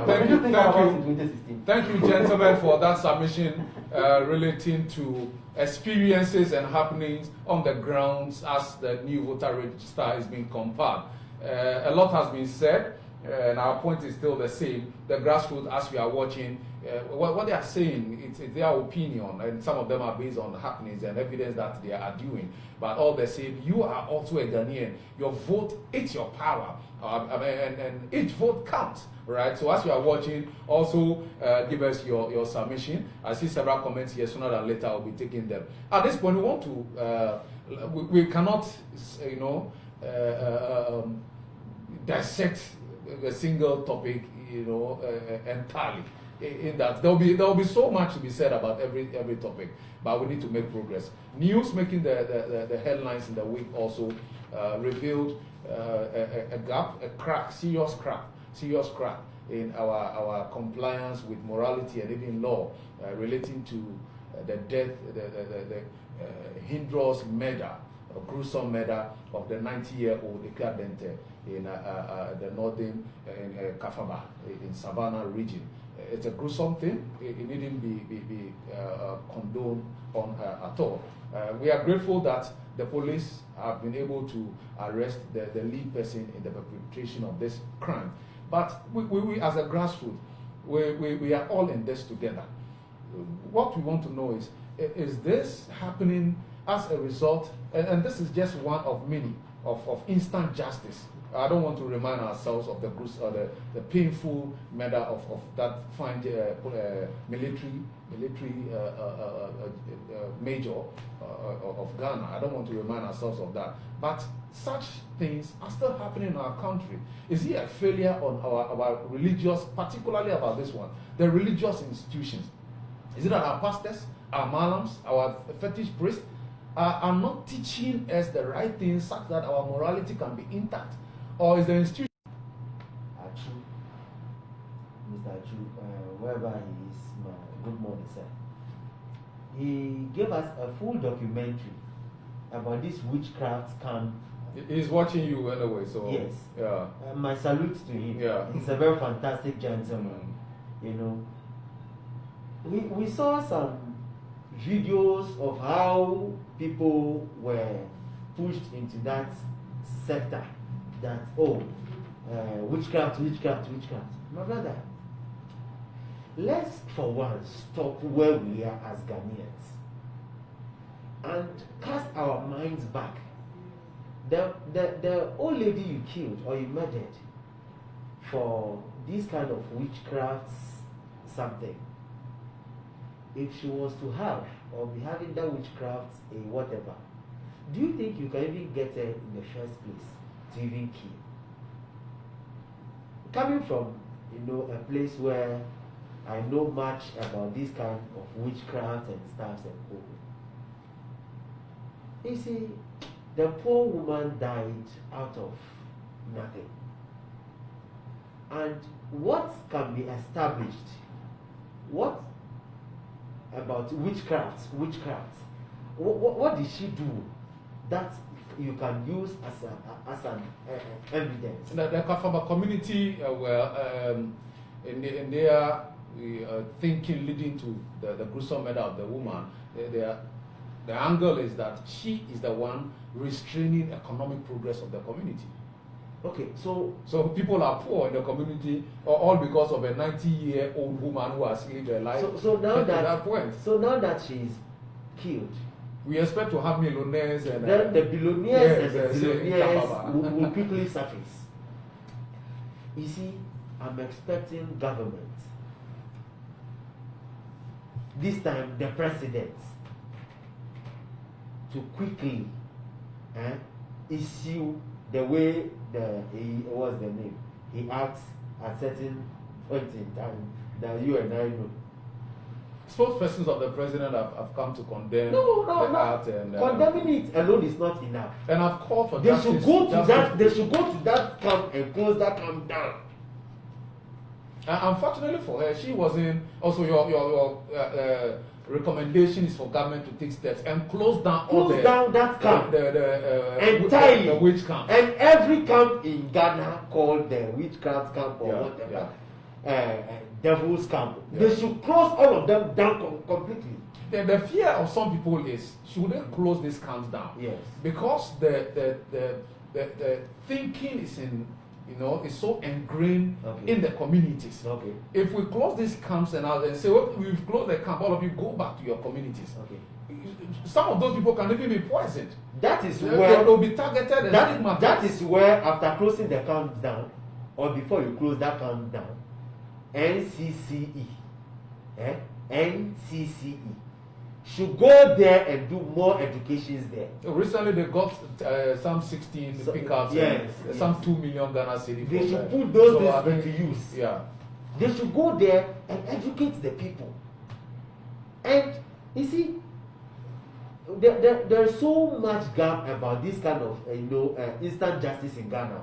Thank you, gentlemen, for that submission relating to experiences and happenings on the grounds as the new voter register is being compiled. A lot has been said, and our point is still the same. The grassroots, as we are watching, what they are saying, it's their opinion, and some of them are based on happenings and evidence that they are doing. But all the same, you are also a Ghanaian. Your vote is your power, and each vote counts, right? So as you are watching, also give us your submission. I see several comments here. Sooner than later, I'll be taking them. At this point, we want to, we cannot, dissect a single topic, entirely. In that there will be so much to be said about every topic, but we need to make progress. News making the headlines in the week also revealed a gap, serious crack in our compliance with morality and even law relating to the death, the hindrance murder, a gruesome murder of the 90-year-old Ikadente in the northern Kafaba in Savannah region. It's a gruesome thing. It needn't be condoned on at all. We are grateful that the police have been able to arrest the lead person in the perpetration of this crime. But we as a grassroots, we are all in this together. What we want to know is this happening as a result, and this is just one of many of instant justice. I don't want to remind ourselves of the painful murder of that fine military major of Ghana. I don't want to remind ourselves of that. But such things are still happening in our country. Is it a failure on our religious, particularly about this one, the religious institutions? Is it that our pastors, our malams, our fetish priests are not teaching us the right things such that our morality can be intact? Or is the institution? Achu, Mr. Achu, wherever he is, good morning, sir. He gave us a full documentary about this witchcraft camp. He's watching you anyway, so yes. Yeah. My salute to him. Yeah. He's a very fantastic gentleman. We saw some videos of how people were pushed into that sector. That witchcraft. My brother, let's for once stop where we are as Ghanaians and cast our minds back. The old lady you killed or you murdered for this kind of witchcraft something, if she was to have or be having that witchcraft whatever, do you think you can even get her in the first place to even kill? Coming from a place where I know much about this kind of witchcraft and stuff and all. You see, the poor woman died out of nothing. And what can be established? What about witchcraft? What did she do that you can use as an evidence? The Kafaba community in their thinking leading to the gruesome murder of the woman, the angle is that she is the one restraining economic progress of the community. Okay, so people are poor in the community, all because of a 90-year-old woman who has lived her life. So now that she is killed, we expect to have millionaires and then the billionaires and the billionaires will quickly surface. You see, I'm expecting government, this time the president, to quickly issue the way he acts at certain points in time that you and I know. Spokespersons of the president have come to condemn the act, and condemning it alone is not enough. And I've called for they should go to that camp and close that camp down. Unfortunately for her, she wasn't. Also, your recommendation is for government to take steps and close down that camp entirely, the witch camp, and every camp in Ghana called the witchcraft camp or whatever. Devil's camp. Yeah. They should close all of them down completely. The fear of some people is, should they close these camps down? Yes. Because the thinking is in is so ingrained in the communities. Okay. If we close these camps and say, well, we've closed the camp, all of you go back to your communities. Okay. Some of those people can even be poisoned. That is where they'll be targeted. That is where, after closing the camp down, or before you close that camp down, NCCE, NCCE should go there and do more educations there. Recently, they got some 16 pickups, some 2 million Ghana cedi. They should put those things into use. Yeah, they should go there and educate the people. And you see, there's so much gap about this kind of instant justice in Ghana.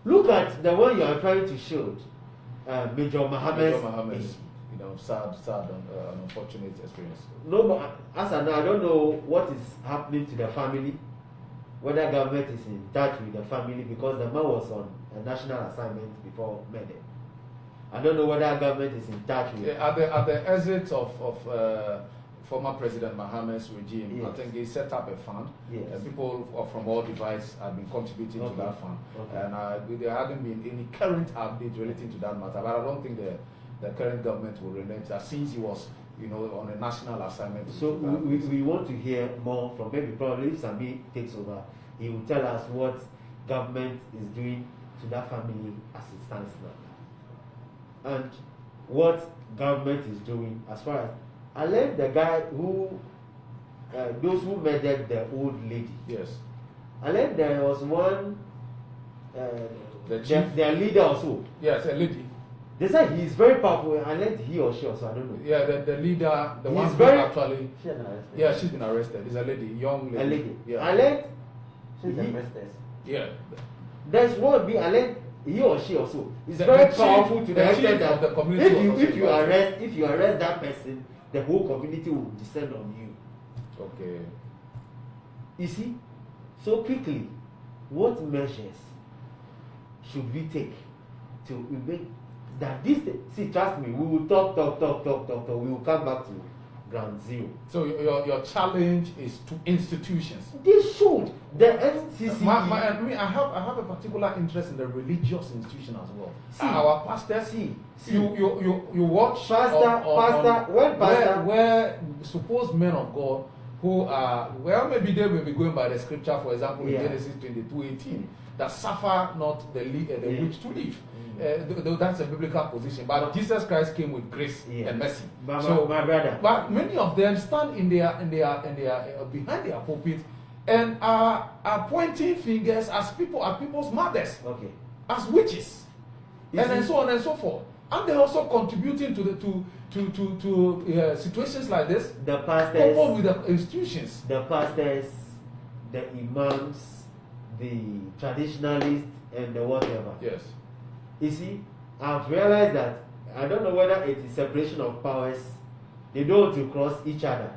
Look at the one you are trying to show, Major Mohammed's sad and unfortunate experience. No, but as I know, I don't know what is happening to the family, whether government is in touch with the family, because the man was on a national assignment before murder. I don't know whether government is in touch with. At the exit of former President Mahama's regime, yes. I think he set up a fund. Yes. People from all divides have been contributing to that fund, and there haven't been any current updates relating to that matter. But I don't think the current government will relent that, since he was, on a national assignment. So we want to hear more from, maybe probably if Sammy takes over, he will tell us what government is doing to that family as it stands now, and what government is doing as far as I learned the guy who those who murdered the old lady. Yes. I learned there was one their leader also. Yes, a lady. They said he is very powerful. I learned he or she also, I don't know. Yeah, the leader, the He's one who very, actually. She's been arrested. It's a lady, young lady. A lady. Yeah. I learned. She's the priestess. Yeah. There's one be I learned he or she also. It's very powerful to the extent that the community if you arrest that person, the whole community will descend on you. Okay. You see, so quickly, what measures should we take to make that this thing? See, trust me, we will talk. We will come back to ground zero. So your challenge is to institutions. They should. The NCC. I have a particular interest in the religious institution as well. See, our pastors. See. You watch pastor. Where supposed men of God who are, well, maybe they will be going by the scripture, for example, in Genesis 22:18, that suffer not the witch to live. That's a biblical position. But Jesus Christ came with grace and mercy. My brother. But many of them stand in their behind their pulpit and are pointing fingers at people's mothers, as witches, and so on and so forth. And they're also contributing to situations like this. The pastors, coupled with the institutions. The pastors, the imams, the traditionalists, and the whatever. Yes. You see, I've realized that, I don't know whether it is separation of powers. They don't want to cross each other.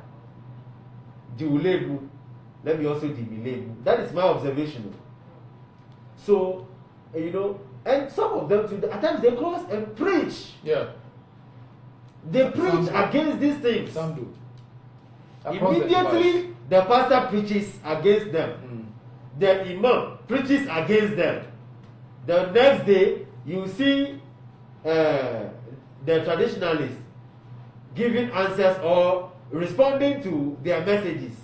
Let me also dimilemu. That is my observation. So, and some of them, at times they cross and preach. Yeah. They preach against these things. Some do. Immediately, the pastor preaches against them. The imam preaches against them. The next day, you see the traditionalists giving answers or responding to their messages.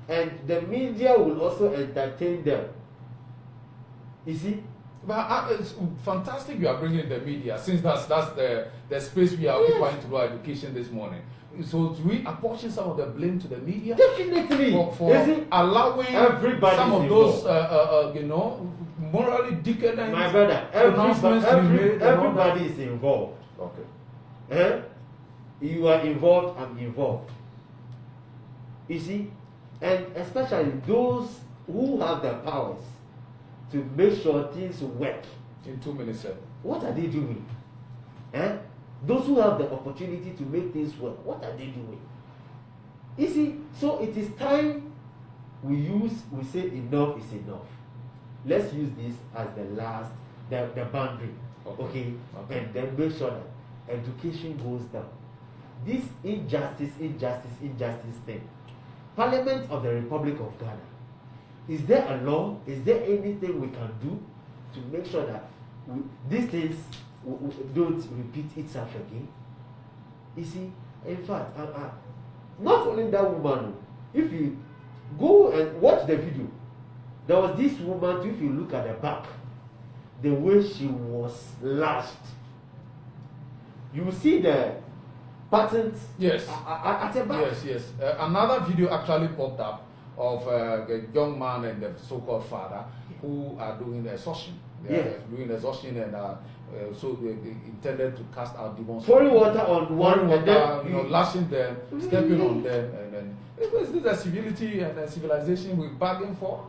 And the media will also entertain them. You see? But it's fantastic you are bringing the media, since that's the space we are occupying to do education this morning. So do we apportion some of the blame to the media? Definitely. For allowing everybody some of those, morally decadent. My brother, everybody is involved. Okay. You are involved, I'm involved. You see? And especially those who have the powers to make sure things work. In 2 minutes, sir. What are they doing? Those who have the opportunity to make things work, what are they doing? You see, so it is time we say enough is enough. Let's use this as the boundary. Okay? And then make sure that education goes down. This injustice thing. Parliament of the Republic of Ghana. Is there a law? Is there anything we can do to make sure that these things don't repeat itself again. You see, in fact, not only that woman, if you go and watch the video, there was this woman, if you look at the back, the way she was lashed, you see the patterns. Yes. At the back. Yes. Another video actually popped up of a young man and the so-called father who are doing extortion. They are doing extortion, and so they intended to cast out demons. Pouring water on one, and then lashing them, stepping on them, and then is this a civility and a civilization we bargain for?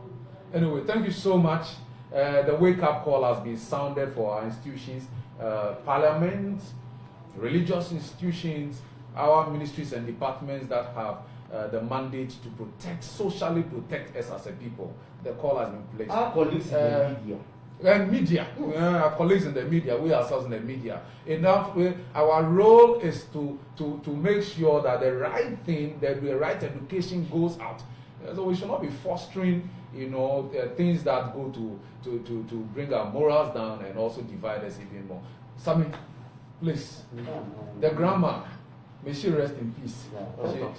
Anyway, thank you so much. The wake-up call has been sounded for our institutions, parliament, religious institutions, our ministries and departments that have the mandate to protect, socially protect us as a people. The call has been placed. Our colleagues in the media. And media, our colleagues in the media, we ourselves in the media. Enough, our role is to make sure that the right thing, that the right education goes out. So we should not be fostering, things that go to bring our morals down and also divide us even more. Sammy, please, the grandma, may she rest in peace.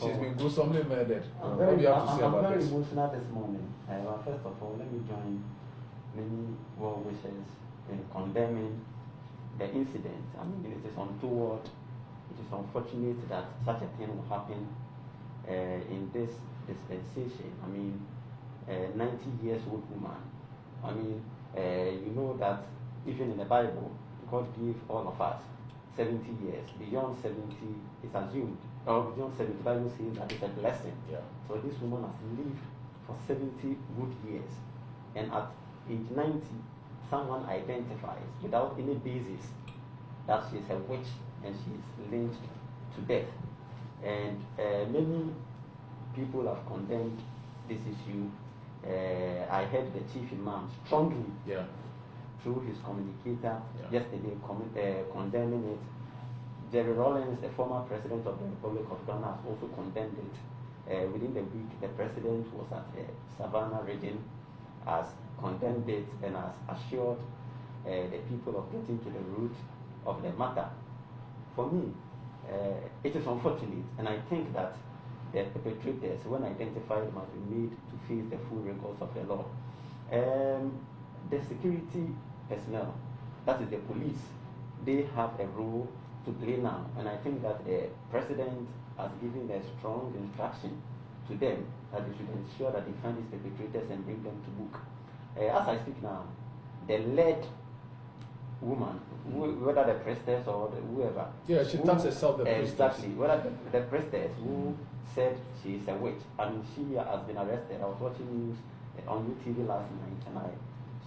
She's been gruesomely murdered. What do you have to say about this? I'm very emotional this morning. First of all, let me join many well wishes in condemning the incident. I mean, it is untoward. It is unfortunate that such a thing will happen in this dispensation. I mean, 90-year-old woman. I mean, you know that even in the Bible, God gave all of us 70 years. Beyond 70 is assumed, or beyond 70, the Bible says that it's a blessing. Yeah. So this woman has lived for 70 good years, and at age 90, someone identifies without any basis that she's a witch and she's lynched to death. And many people have condemned this issue. I heard the chief imam strongly through his communicator yesterday condemning it. Jerry Rawlings, the former president of the Republic of Ghana, has also condemned it. Within the week, the president was at the Savannah region, has condemned it and has assured the people of getting to the root of the matter. For me, it is unfortunate, and I think that the perpetrators, when identified, must be made to face the full rigors of the law. The security personnel, that is the police, they have a role to play now, and I think that the president has given a strong instruction to them that they should ensure that they find these perpetrators and bring them to book. As I speak now, the led woman, whether the priestess or whoever. Yeah, she terms herself the priestess. Exactly. Whether the priestess who said she is a witch. I mean, she has been arrested. I was watching news on UTV last night, and I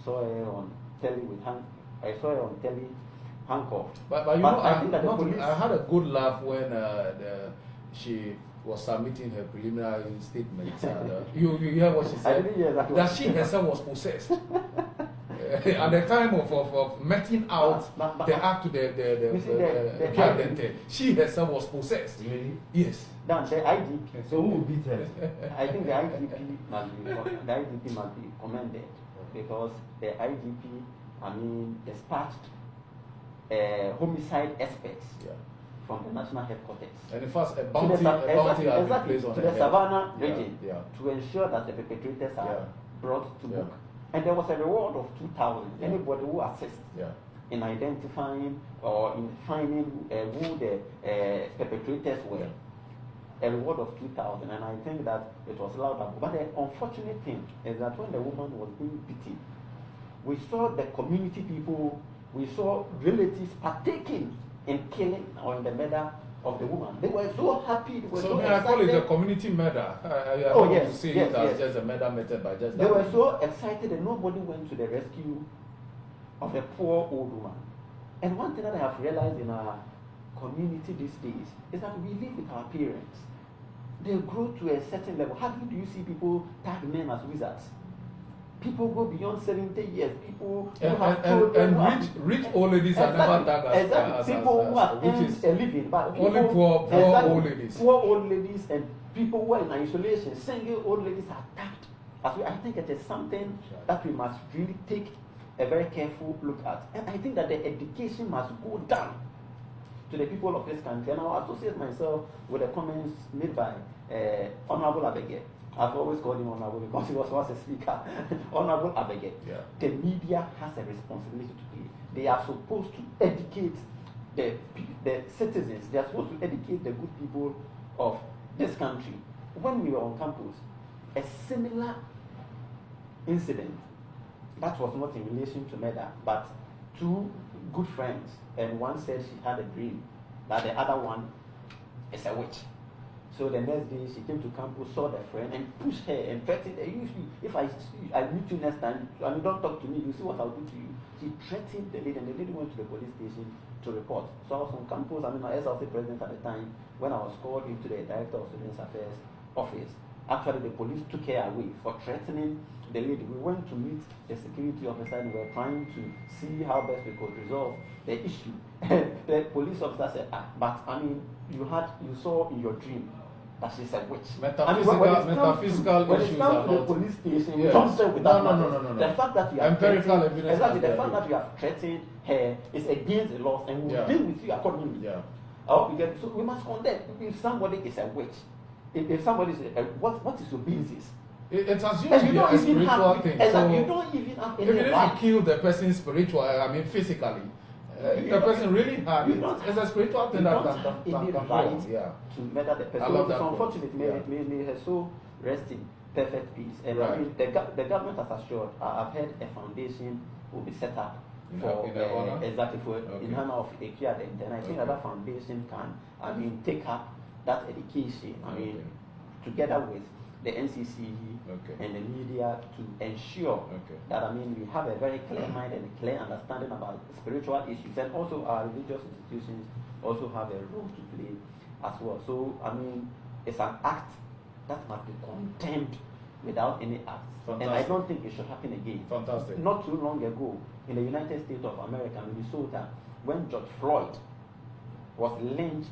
saw her on telly handcuffed. But I had a good laugh when she was submitting her preliminary statement. You hear what she said? I didn't hear that she herself was possessed. At the time of meting out the act to the she herself was possessed. Really? Yes. Then the IGP. So who will beat her? I think the IGP must be commended, because the IGP, I mean, dispatched homicide experts from the national headquarters. And in fact, a bounty has been placed on to the Savannah region yeah. to ensure that the perpetrators are brought to book. And there was a reward of 2,000. Anybody who assists in identifying or in finding who the perpetrators were, a reward of 2,000. And I think that it was laudable. But the unfortunate thing is that when the woman was being beaten, we saw the community people, we saw relatives partaking in killing or in the murder of the woman. They were so happy. They were so I call it a community murder. I don't want to see it as just a murder method, but just they were so excited that nobody went to the rescue of a poor old woman. And one thing that I have realized in our community these days is that we live with our parents. They grow to a certain level. Hardly do you see people tag men as wizards. People go beyond 70 years. People who have children. Rich old ladies are never tagged as people who have earned a living. But only poor old ladies. Poor old ladies and people who are in isolation, single old ladies are tagged. I think it is something that we must really take a very careful look at. And I think that the education must go down to the people of this country. And I'll associate myself with the comments made by Honorable Avege. I've always called him Honorable because he was once a speaker. Honorable Avege. Yeah. The media has a responsibility to play. They are supposed to educate the citizens. They are supposed to educate the good people of this country. When we were on campus, a similar incident that was not in relation to murder, but two good friends, and one said she had a dream that the other one is a witch. So the next day she came to campus, saw the friend, and pushed her and threatened her. If I meet you next time, I mean, don't talk to me, you see what I'll do to you. She threatened the lady, and the lady went to the police station to report. So I was on campus, I mean, I was SLC president at the time, when I was called into the director of students affairs office. Actually, the police took her away for threatening the lady. We went to meet the security officer and we were trying to see how best we could resolve the issue. The police officer said, but I mean, you saw in your dream that she's a witch. Metaphysical issues are not. The police station, Yes. don't say with that. No. The fact that you have Empirical evidence. exactly, the fact that you have threatened her is against the law, and we will deal with you accordingly. Yeah. I hope you get it. So we must condemn if somebody is a witch. If somebody is what is your basis? It's assumed And to you be don't a even spiritual have, thing. exactly, So you don't even have any even if right. you kill the person spiritually, physically, if the person really had it, it's a spiritual thing you that don't have any can right yeah. to murder the person. I love that So point. unfortunately, may her soul rest in perfect peace. And I mean, the government has assured. I've heard a foundation will be set up In for her honor? exactly for Okay. in honor of Ekia. And I think that foundation can, take up that education. Together with the NCCE and the media to ensure that we have a very clear mind and a clear understanding about spiritual issues, and also our religious institutions also have a role to play as well. So it's an act that must be condemned without any act. Fantastic. And I don't think it should happen again. Fantastic. Not too long ago, in the United States of America, Minnesota, when George Floyd was lynched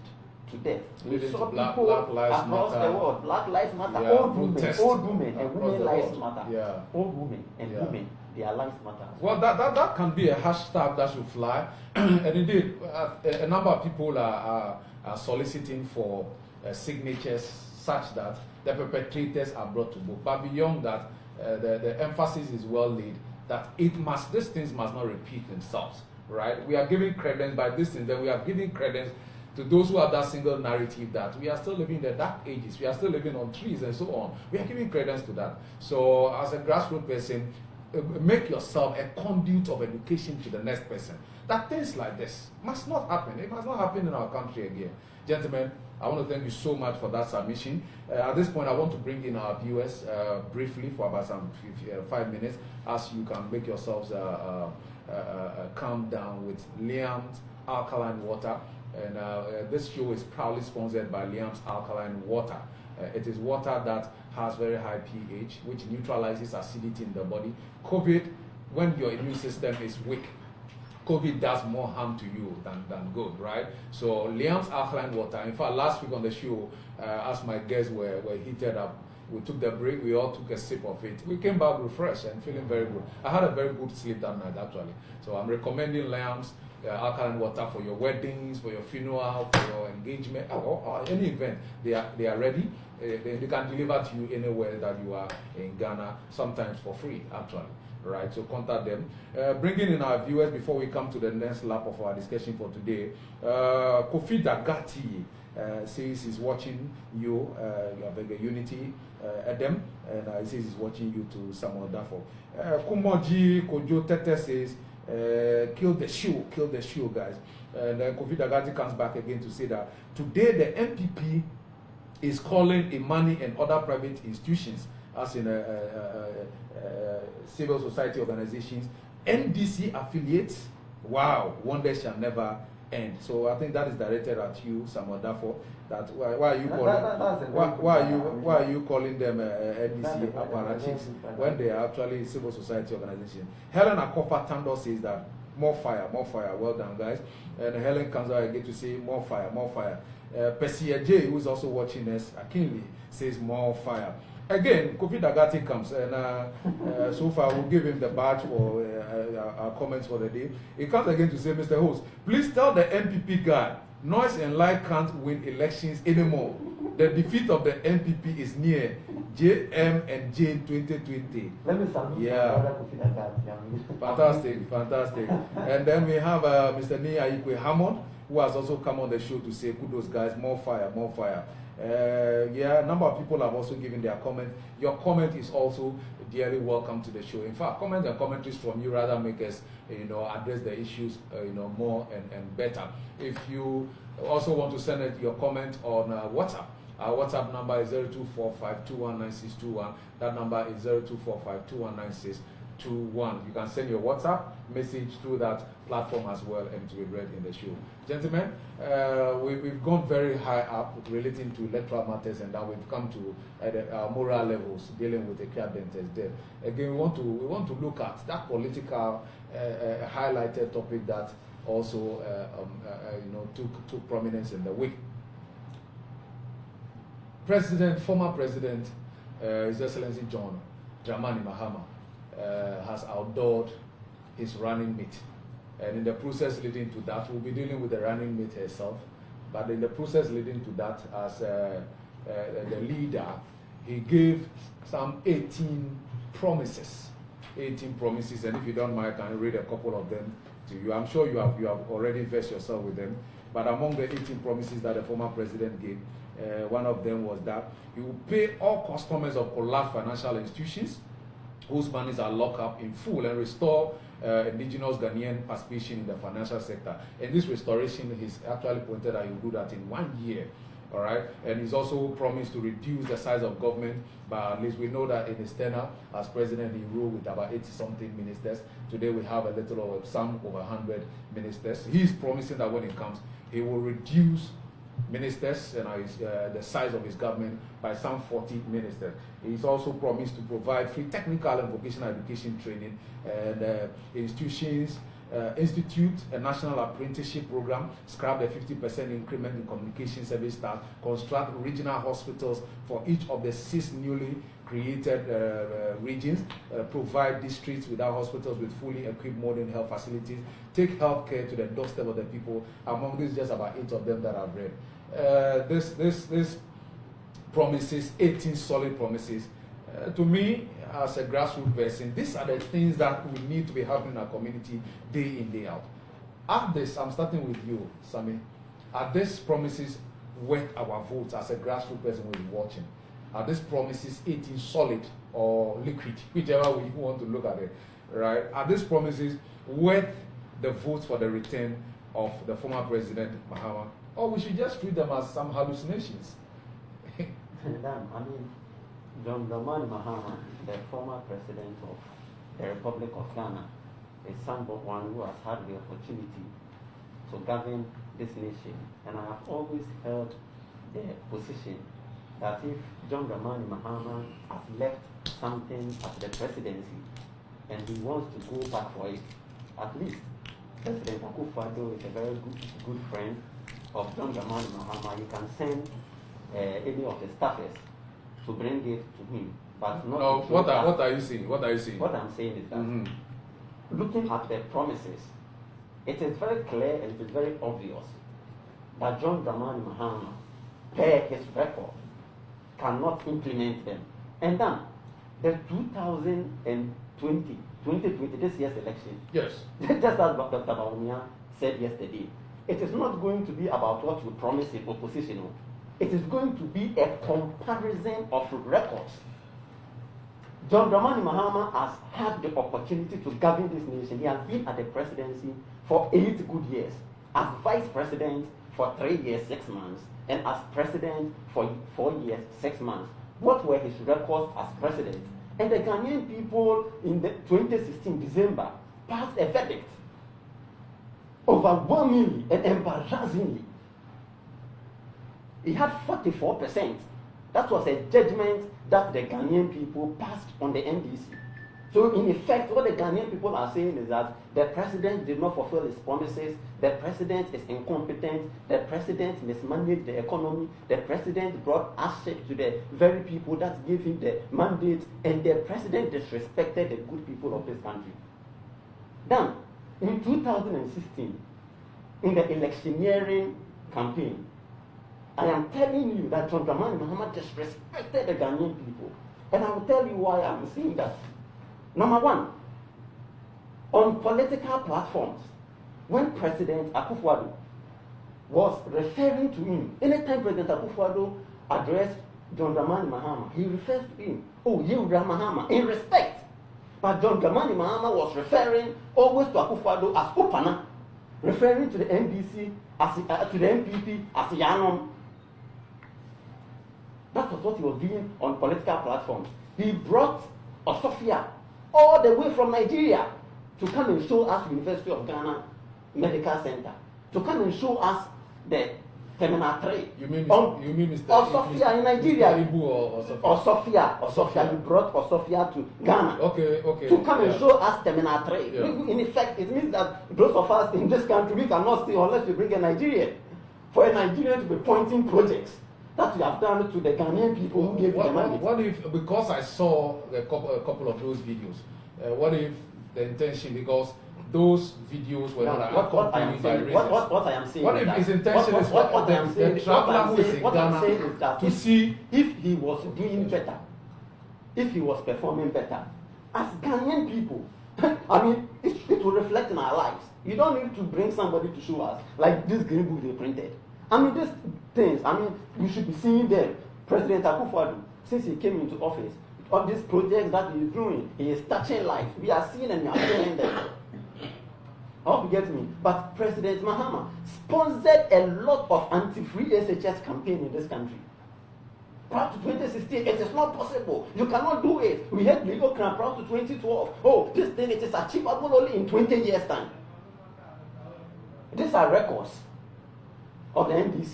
to death, we saw Black people Lives across Matter. the world, Black Lives Matter, Yeah, old women, protest and women across lives the world. matter. Yeah. Old women and Yeah. women, their lives matter. Well, that can be a hashtag that should fly. And indeed, a number of people are soliciting for signatures such that the perpetrators are brought to book. But beyond that, the emphasis is well laid that these things must not repeat themselves, right? We are giving credence by these things, then we are giving credence to those who have that single narrative that we are still living in the dark ages, we are still living on trees and so on. We are giving credence to that. So as a grassroots person, make yourself a conduit of education to the next person. That things like this must not happen. It must not happen in our country again. Gentlemen, I want to thank you so much for that submission. At this point, I want to bring in our viewers briefly for about some 5 minutes, as you can make yourselves calm down with Liam's alkaline water. And this show is proudly sponsored by Liam's alkaline water. It is water that has very high pH, which neutralizes acidity in the body. COVID, when your immune system is weak, COVID does more harm to you than good, right? So Liam's alkaline water, in fact, last week on the show, as my guests were heated up, we took the break, we all took a sip of it. We came back refreshed and feeling very good. I had a very good sleep that night, actually. So I'm recommending Liam's alkaline water for your weddings, for your funeral, for your engagement, or any event. They are ready. They can deliver to you anywhere that you are in Ghana, sometimes for free, actually. Right, so contact them. Bringing in our viewers before we come to the next lap of our discussion for today. Kofi Dagati says he's watching you. You have a unity, Edem, and he says he's watching you to Sammy Darfour. Kumoji Kojo Tete says, kill the shoe, guys. And Kofi Dagati comes back again to say that today the MPP is calling Imani and other private institutions, as in civil society organizations, NDC affiliates. Wow, wonder shall never end. So I think that is directed at you, Sammy Darfour. That why are you calling? Why are you calling them NDC apparatchiks when they are actually civil society organization? Helen Akofa Tando says that more fire. Well done, guys. And Helen comes out again to say more fire. Percy J, who is also watching us, Akinli, says more fire. Again, Kofi Dagati comes, and so far we'll give him the badge for our comments for the day. He comes again to say, Mr. Host, please tell the NPP guy, noise and light can't win elections anymore. The defeat of the NPP is near. JM and J 2020. Let me salute Kofi Dagati. Fantastic. And then we have Mr. Nia Ikwe Hammond, who has also come on the show to say, kudos guys, more fire. A number of people have also given their comment. Your comment is also dearly welcome to the show. In fact, comments and commentaries from you rather make us, address the issues, more and better. If you also want to send your comment on WhatsApp, our WhatsApp number is 0245219621. That number is 0245219621. You can send your WhatsApp message through that platform as well, and to be read in the show. Gentlemen, we've gone very high up relating to electoral matters, and now we've come to moral levels dealing with the cadence there. Again, we want to look at that political highlighted topic that also took prominence in the week. Former President, His Excellency John Dramani Mahama, has outdoored his running mate. And in the process leading to that, we'll be dealing with the running mate herself. But in the process leading to that, as the leader, he gave some 18 promises. 18 promises, and if you don't mind, I can read a couple of them to you. I'm sure you have already versed yourself with them. But among the 18 promises that the former president gave, one of them was that he will pay all customers of collapsed financial institutions whose monies are locked up in full and restore indigenous Ghanaian participation in the financial sector. And this restoration, he's actually pointed that he will do that in 1 year. All right, and he's also promised to reduce the size of government, but at least we know that in his tenure as president, he ruled with about 80-something ministers. Today we have a little over some over 100 ministers. He's promising that when it comes, he will reduce ministers and the size of his government by some 40 ministers. He's also promised to provide free technical and vocational education training, and institute a national apprenticeship program, scrap the 50% increment in communication service staff, construct regional hospitals for each of the 6 newly created regions, provide districts without hospitals with fully equipped modern health facilities, take healthcare to the doorstep of the people. Among these, just about 8 of them that I've read. This promises, 18 solid promises. To me, as a grassroots person, these are the things that we need to be happening in our community day in, day out. At this, I'm starting with you, Sammy. Are these promises worth our votes as a grassroots person who is watching? Are these promises 18 solid or liquid, whichever way you want to look at it, right? Are these promises worth the votes for the return of the former President Mahama? Or we should just treat them as some hallucinations? John Dramani Mahama, the former president of the Republic of Ghana, is someone who has had the opportunity to govern this nation. And I have always held the position that if John Dramani Mahama has left something at the presidency and he wants to go back for it, at least President Akufo-Addo is a very good friend of John Dramani Mahama. You can send any of the staffers to bring it to him, but not. No, what are you saying? What are you saying? What I'm saying is that looking at the promises, it is very clear and it is very obvious that John Dramani Mahama, per his record, cannot implement them. And then the 2020, this year's election. Yes. Just as Dr. Bawumia said yesterday, it is not going to be about what you promise in opposition. It is going to be a comparison of records. John Dramani Mahama has had the opportunity to govern this nation. He has been at the presidency for 8 good years, as vice president for 3 years, 6 months, and as president for 4 years, 6 months. What were his records as president? And the Ghanaian people in the 2016 December passed a verdict overwhelmingly and embarrassingly. He had 44%. That was a judgment that the Ghanaian people passed on the NDC. So in effect, what the Ghanaian people are saying is that the president did not fulfill his promises, the president is incompetent, the president mismanaged the economy, the president brought hardship to the very people that gave him the mandate, and the president disrespected the good people of this country. Then, in 2016, in the electioneering campaign, I am telling you that John Dramani Mahama disrespected the Ghanaian people. And I will tell you why I'm saying that. Number one, on political platforms, when President Akufo-Addo was referring to him, anytime President Akufo-Addo addressed John Dramani Mahama, he refers to him, oh, you Mahama, in respect. But John Dramani Mahama was referring always to Akufo-Addo as Opana, referring to the NDC, as, to the MPP as Yanom. That was what he was doing on political platforms. He brought Osofia all the way from Nigeria to come and show us University of Ghana Medical Center, to come and show us the Terminal 3. You mean Mr. Osofia in Nigeria. Mr. Ibu or Osofia. He brought Osofia to Ghana. Okay. To come and show us Terminal 3. Yeah. In effect, it means that those of us in this country, we cannot see unless we bring a Nigerian. For a Nigerian to be pointing projects that we have done to the Ghanaian people who gave the money. What if, because I saw a couple of those videos, what if the intention, because those videos were not accompanied by races? What I am saying what if his intention is the traveler who is in Ghana to see if he was doing better, if he was performing better, as Ghanaian people, I mean, it will reflect in our lives. You don't need to bring somebody to show us, like this green book they printed. I mean, these things, I mean, you should be seeing them. President Akufo-Addo, since he came into office, all these projects that he is doing, he is touching lives. We are seeing and we are feeling them. I hope you get me. But President Mahama sponsored a lot of anti-free SHS campaign in this country. Prior to 2016, it is not possible. You cannot do it. We had legal crime prior to 2012. Oh, this thing, it is achievable only in 20 years' time. These are records of the NDC.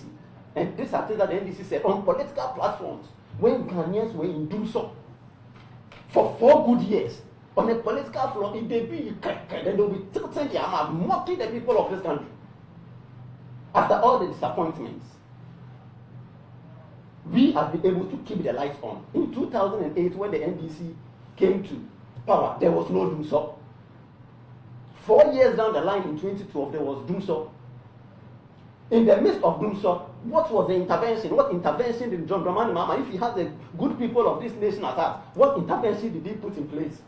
And these are things that the NDC said on political platforms when Ghanaians were in doom so for 4 good years. On a political floor, if they be then they'll be tilting their mouth, mocking the people of this country. After all the disappointments, we have been able to keep the lights on. In 2008, when the NDC came to power, there was no doom so. 4 years down the line in 2012, there was doom so. In the midst of doom so, what was the intervention? What intervention did John Dramani Mahama, if he has the good people of this nation at heart, what intervention did he put in place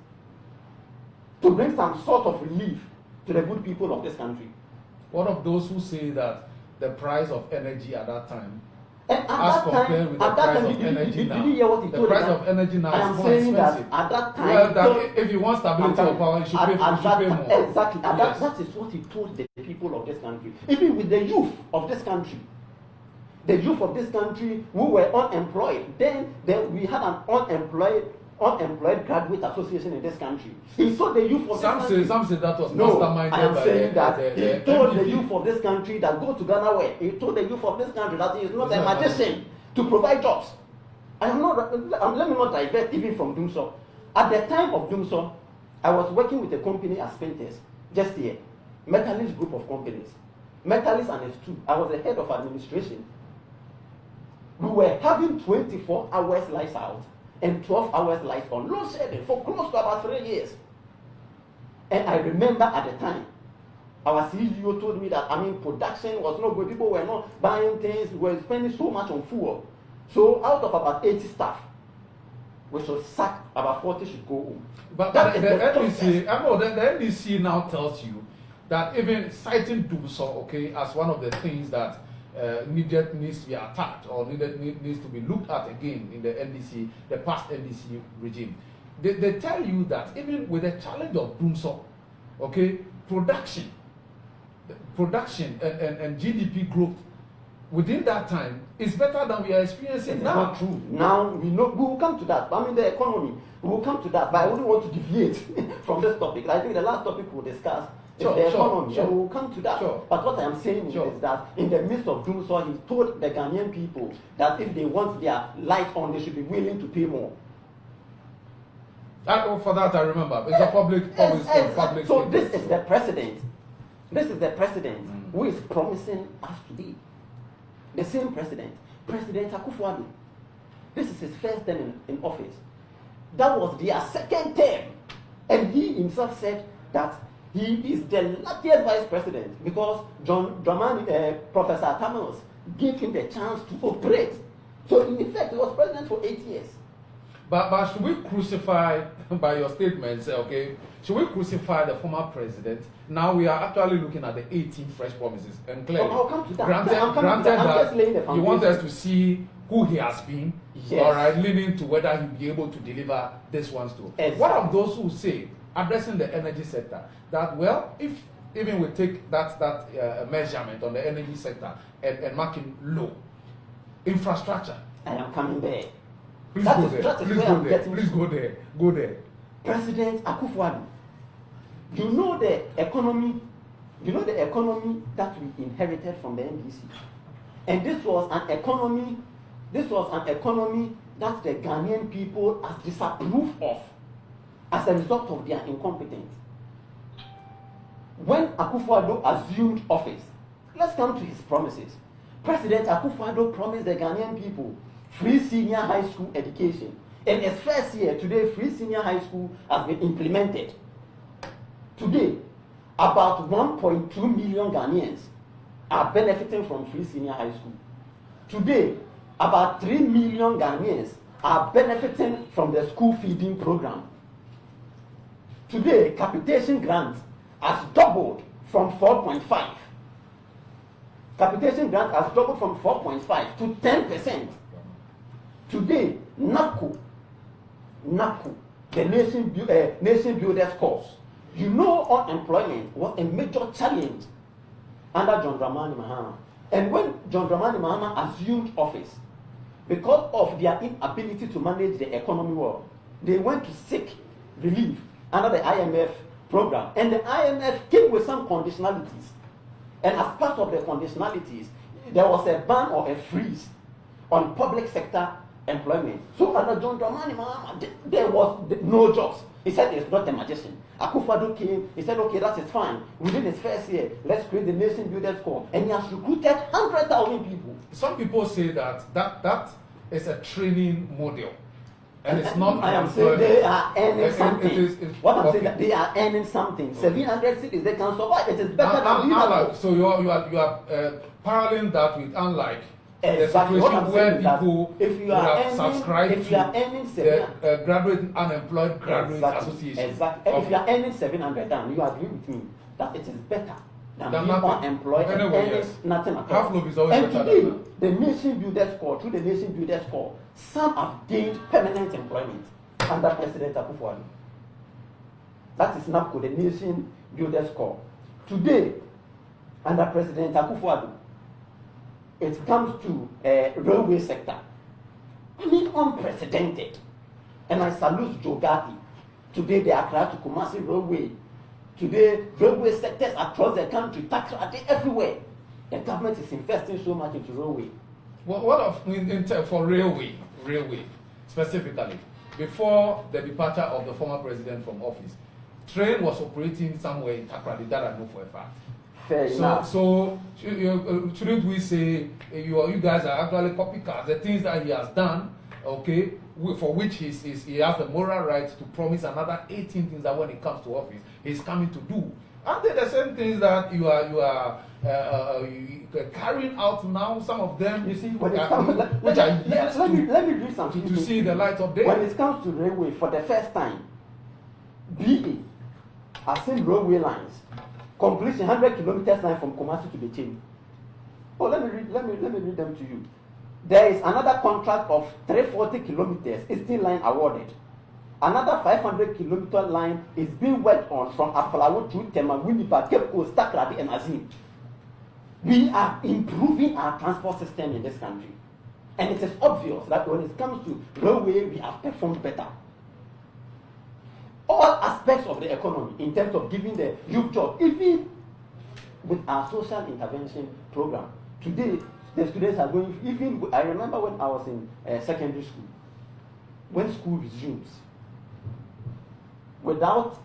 to bring some sort of relief to the good people of this country? One of those who say that the price of energy at that time, and as compared with the price of energy now, the price of energy now is more expensive. At that time, well, if you want stability of power, you should pay more. Exactly. That is what he told the people of this country. Even with the youth of this country, the youth of this country who were unemployed, then we had an unemployed graduate association in this country. He told the youth of this country. Some say that was masterminded. I am saying that he told the MPP. youth of this country that go to Ghana where. He told the youth of this country that he is not a magician to provide jobs. Let me not divert even from doing so. At the time of doing so, I was working with a company as painters just here. Metalist group of companies. Metalist and S2. I was the head of administration. We were having 24 hours lights out and 12 hours lights on, load shedding for close to about 3 years. And I remember at the time, our CEO told me that, production was not good. People were not buying things. We were spending so much on fuel. So out of about 80 staff, we should sack about 40 should go home. But the NDC now tells you that even citing Dubuso, okay, as one of the things that needs to be attacked or needs to be looked at again in the NDC, the past NDC regime. They tell you that even with the challenge of Dumso, okay, production and GDP growth within that time is better than we are experiencing it's now. Not true. Now we will come to that. The economy, we will come to that. But I wouldn't want to deviate from this topic. I think the last topic we'll discuss is the economy. We will come to that. But what I am saying is that in the midst of doing so, he told the Ghanaian people that if they want their light on, they should be willing to pay more. For that I remember. It's a public So statement. this is the president. This is the president who is promising us today. The same president, President Akufo-Addo. This is his first term in office. That was their second term, and he himself said that he is the luckiest vice president because Professor Tamanos gave him the chance to operate. So in effect, he was president for 8 years. But should we crucify, by your statements, okay, should we crucify the former president? Now we are actually looking at the 18 fresh promises. And clearly, I'll come to that. granted that you want us to see who he has been, yes. All right, leaning to whether he'll be able to deliver this ones too. Exactly. What of those who say, addressing the energy sector, that, well, if even we take that measurement on the energy sector and mark him low, infrastructure. I am coming there. Please go there. Go there. President Akufo-Addo, you know the economy that we inherited from the NDC, and this was an economy that the Ghanaian people has disapproved of as a result of their incompetence. When Akufo-Addo assumed office, let's come to his promises. President Akufo-Addo promised the Ghanaian people free senior high school education. In its first year, today, free senior high school has been implemented. Today, about 1.2 million Ghanaians are benefiting from free senior high school. Today, about 3 million Ghanaians are benefiting from the school feeding program. Today, capitation grant has doubled from 4.5. Capitation grant has doubled from 4.5 to 10%. Today, NAPCO, the nation builders course. You know, unemployment was a major challenge under John Dramani Mahama. And when John Dramani Mahama assumed office, because of their inability to manage the economy well, they went to seek relief under the IMF program. And the IMF came with some conditionalities. And as part of the conditionalities, there was a ban or a freeze on public sector employment. So under John Dramani Mahama, there was no jobs. He said it's not a magician. Akufo-Addo came, he said, okay, that is fine. Within his first year, let's create the Nation Builders Corps. And he has recruited 100,000 people. Some people say that is a training model. And it's not. I am saying they are earning something. What I'm saying okay. that they are earning something. 700 cities, they can survive. It is better than unlike, so you are paralleling that with unlike exactly. the situation where people if you are earning, subscribed if you are earning the Graduate Unemployed Graduates exactly, Association. Exactly. Okay. If you are earning 700, then you agree with me that it is better than being nothing. unemployed and earning nothing at all. Half loaf is always and better today, than that. the Nation Builders Corps, through the Nation Builders Corps, some have gained permanent employment under President Akufo-Addo. That is NAPCO, the Nation Builders Corps. Today, under President Akufo-Addo, it comes to railway sector. I mean, unprecedented. And I salute Joe Gatti. Today, the Accra to Kumasi Railway. Today, railway sectors across the country, tax everywhere. The government is investing so much into railway. Well, what of for railway specifically? Before the departure of the former president from office, train was operating somewhere in Takrady that I know for a fact. Fair enough. So shouldn't we say you guys are actually copycats? The things that he has done, okay, for which he has the moral right to promise another 18 things that when he comes to office, he's coming to do. Aren't they the same things that you are carrying out now? Some of them, you see, when it comes, let me read something to see the light of day. When it comes to railway, for the first time, BA has seen railway lines completion 100 kilometers line from Kumasi to the chain. Oh, let me read them to you. There is another contract of 340 kilometers, Eastern Line awarded. Another 500 kilometer line is being worked on from Afalawo to Tema, Winnipeg, Cape Coast, Takrady, and Azim. We are improving our transport system in this country. And it is obvious that when it comes to railway, we have performed better. All aspects of the economy, in terms of giving the youth job, even with our social intervention program. Today, the students are going, even, I remember when I was in secondary school, when school resumes, without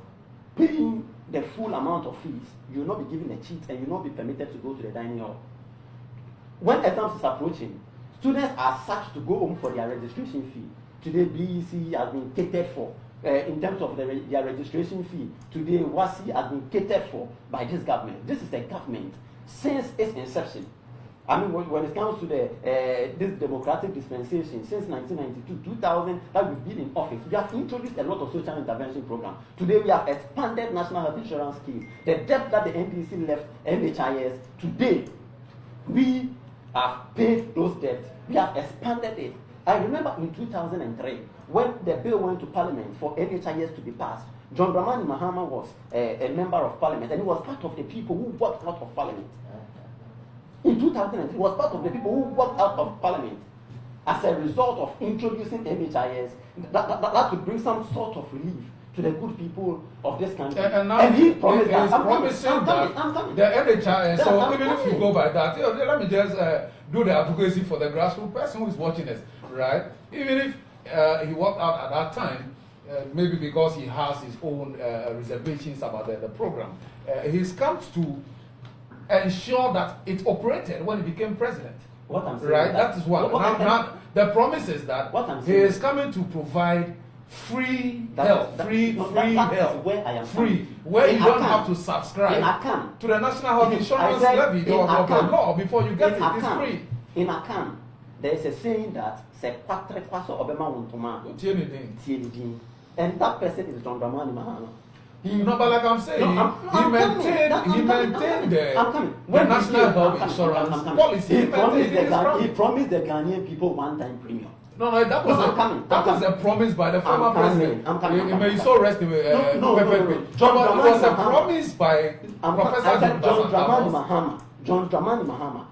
paying the full amount of fees, you will not be given a cheat and you will not be permitted to go to the dining hall. When exams is approaching, students are such to go home for their registration fee. Today, BEC has been catered for in terms of their registration fee. Today, WASI has been catered for by this government. This is the government since its inception. I mean, when it comes to this democratic dispensation, since 1992, 2000, that we've been in office, we have introduced a lot of social intervention programs. Today, we have expanded national health insurance scheme. The debt that the NDC left NHIS, today, we have paid those debts. We have expanded it. I remember in 2003, when the bill went to Parliament for NHIS to be passed, John Dramani Mahama was a member of Parliament, and he was part of the people who walked out of Parliament. In 2003, he was part of the people who walked out of Parliament as a result of introducing NHIS. That would bring some sort of relief to the good people of this country. And he promised that. I'm Promising that coming. the NHIS, so even if you go by that, let me just do the advocacy for the grassroots person who is watching us, right? Even if he walked out at that time, maybe because he has his own reservations about the program, he's come to ensure that it operated when he became president. What I'm saying, right? That is what. Now, the promise is that he is coming to provide free health, free health, where you don't have to subscribe to the national health insurance levy or law before you get it. It's free. In Akan, there is a saying that and that person is John Dramani Mahama. No, but like I'm saying, he maintained the national health insurance policy. He promised the Ghanaian people one-time premium. No, that was a promise by the former president. May so rest in it was a promise by Professor John Dramani Mahama. John Dramani Mahama.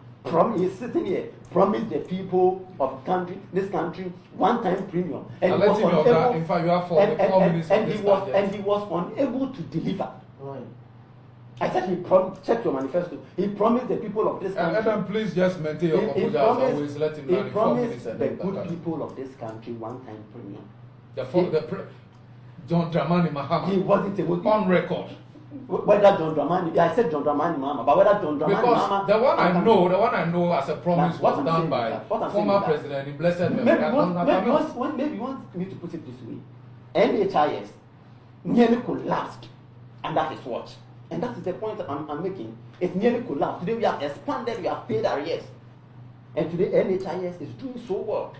He's sitting here, promised the people of this country one-time premium. And I'll let you know that. In fact, you have 4 minutes on this subject. And he was unable to deliver. Right. I said check your manifesto. He promised the people of this country. And please just maintain your composure as always. Let him know. He promised the good people of this country one-time premium. John Dramani Mahama. He wasn't able to. On record. Whether John Dramani, I said John Dramani Mahama, but whether John Dramani Mahama. The one I know as a promise was done by former president in blessed memory. Maybe you want me to put it this way. NHIS nearly collapsed under his watch. And that is the point that I'm making. It nearly collapsed. Today we have expanded, we have paid arrears. And today NHIS is doing so well.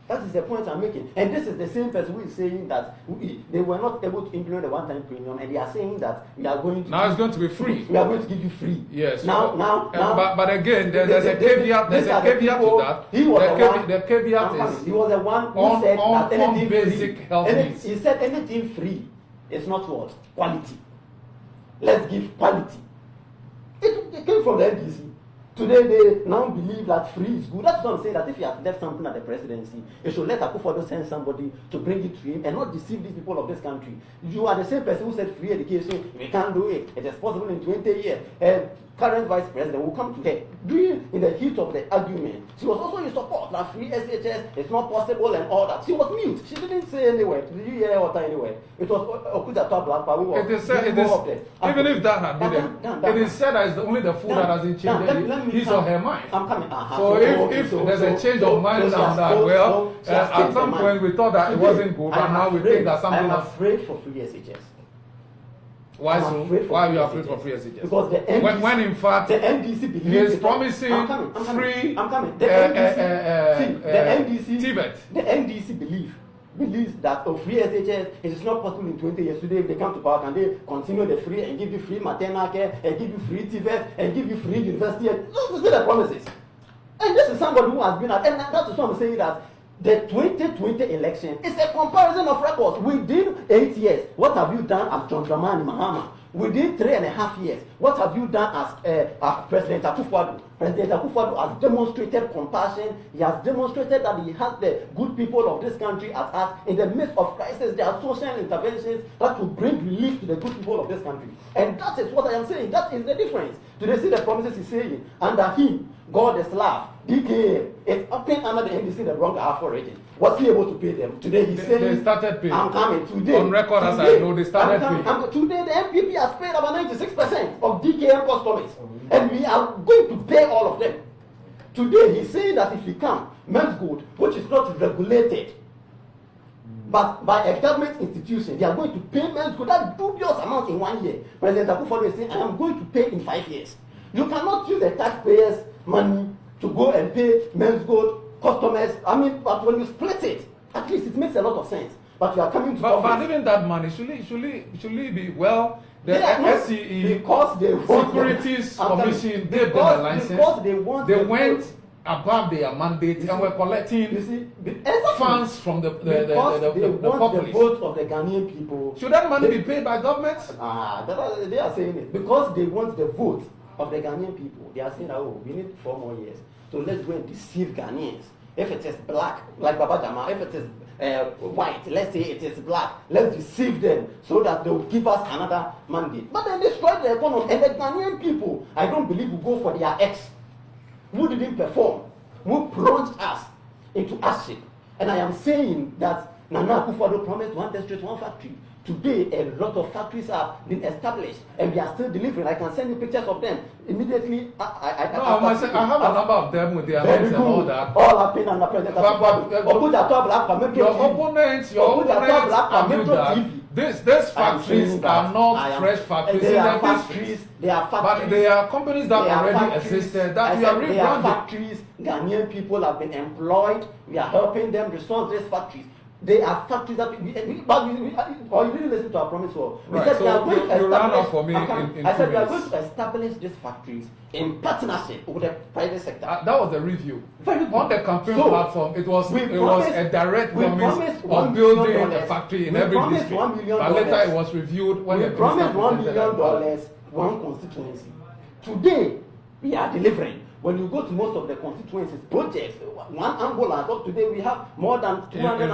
That is the point I'm making. And this is the same person who is saying that they were not able to implement the one-time premium, and they are saying that we are going to... Now it's going to be free. We are going to give you free. Yes. But again, there's a caveat. There's a caveat to that. The caveat is... He was the one who said that anything basic health needs. He said anything free is not what? Quality. Let's give quality. It came from the NDC. Today they now believe that free is good. That's what I'm saying, that if you have left something at the presidency, you should let Akufo-Addo send somebody to bring it to him and not deceive these people of this country. You are the same person who said free education, we can't do it. It is possible in 20 years. Current vice president will come to her. In the heat of the argument, she was also in support that free SHS is not possible and all that. She was mute. She didn't say anywhere. Did you hear her anywhere? It was Okuda Black Power. It is said, even if that had been it is said that it's only the food that hasn't changed his or her mind. I'm coming. So if there's a change of mind on that, at some point we thought that it wasn't good, but now we think that something else. I'm afraid for free SHS. Why so? Why are you afraid for free SHS? Because the NDC, when in fact the NDC believes he is promising free. The NDC believes that free SHS it is not possible in 20 years. Today, if they come to power, can they continue the free and give you free maternal care and give you free TVET and give you free university? Those are the promises. And this is somebody who has been at, and that is what I'm saying, that the 2020 election is a comparison of records. Within 8 years, what have you done as John Dramani Mahama? Within 3.5 years, what have you done as President Akufo-Addo? President Akufo-Addo has demonstrated compassion. He has demonstrated that he has the good people of this country at heart. In the midst of crisis, there are social interventions that will bring relief to the good people of this country. And that is what I am saying. That is the difference. Today, see the promises he's saying. Under him, God is love. DKA is operating under the NDC, the wrong Afro region. Was he able to pay them? Today he's saying they started paying. I'm coming today. On record, as I know, they started paying. Today the MPP has paid about 96% of DKM customers, and we are going to pay all of them. Today he's saying that if he can, men's good, which is not regulated, but by a government institution, they are going to pay men's good that dubious amount in 1 year. President Akufo-Addo is saying, I am going to pay in 5 years. You cannot use the taxpayers' money to go and pay men's good customers. I mean, but when you split it, at least it makes a lot of sense. But you are coming to but even that money should it be well? The SCE because they want Securities Commission gave them a license. Because they went above their mandate and were collecting funds from the they want populace. the vote of the Ghanaian people. Should that money be paid by government? They are saying it because they want the vote of the Ghanaian people. They are saying, oh, we need 4 more years, so let's go and deceive Ghanaians. If it is black, like Baba Jama, if it is white, let's say it is black, let's deceive them so that they will give us another mandate. But they destroy the economy, and the Ghanaian people, I don't believe, will go for their ex who didn't perform, who plunged us into hardship. And I am saying that Nana Akufo-Addo promised 1 district, 1 factory. Today, a lot of factories have been established, and we are still delivering. I can send you pictures of them immediately. I have a number of them with their names and all that. All happening under President Akufo-Addo. Your opponents argue that these factories are not fresh factories. They are factories. But they are companies that already existed that we are rebranding. They are factories. Ghanaian people have been employed. We are helping them resource these factories. They are factories that you didn't listen to our promise. We said we are going to establish. I said we are going to establish these factories in partnership with the private sector. That was the review. On the campaign platform, it was a direct promise of building a factory in every district. But later it was reviewed when we promised $1 million, one constituency. Today we are delivering. When you go to most of the constituencies, projects, 1 ambulance. Up today we have more than 200.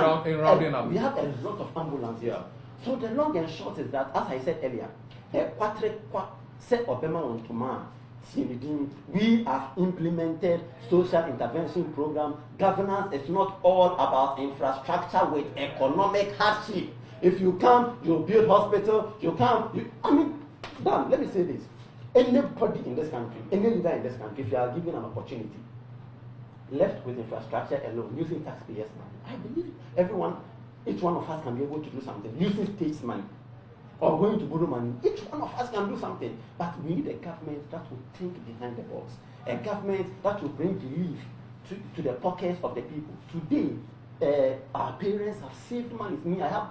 We have a lot of ambulances. Yeah. So the long and short is that, as I said earlier, we have implemented social intervention program. Governance is not all about infrastructure with economic hardship. If you come, you build hospital. Dan, let me say this. Anybody in this country, any leader in this country, if you are given an opportunity, left with infrastructure alone, using taxpayers' money, I believe each one of us can be able to do something. Using state's money or going to borrow money, each one of us can do something. But we need a government that will think behind the box, a government that will bring relief to the pockets of the people. Today, our parents have saved money. Me, I have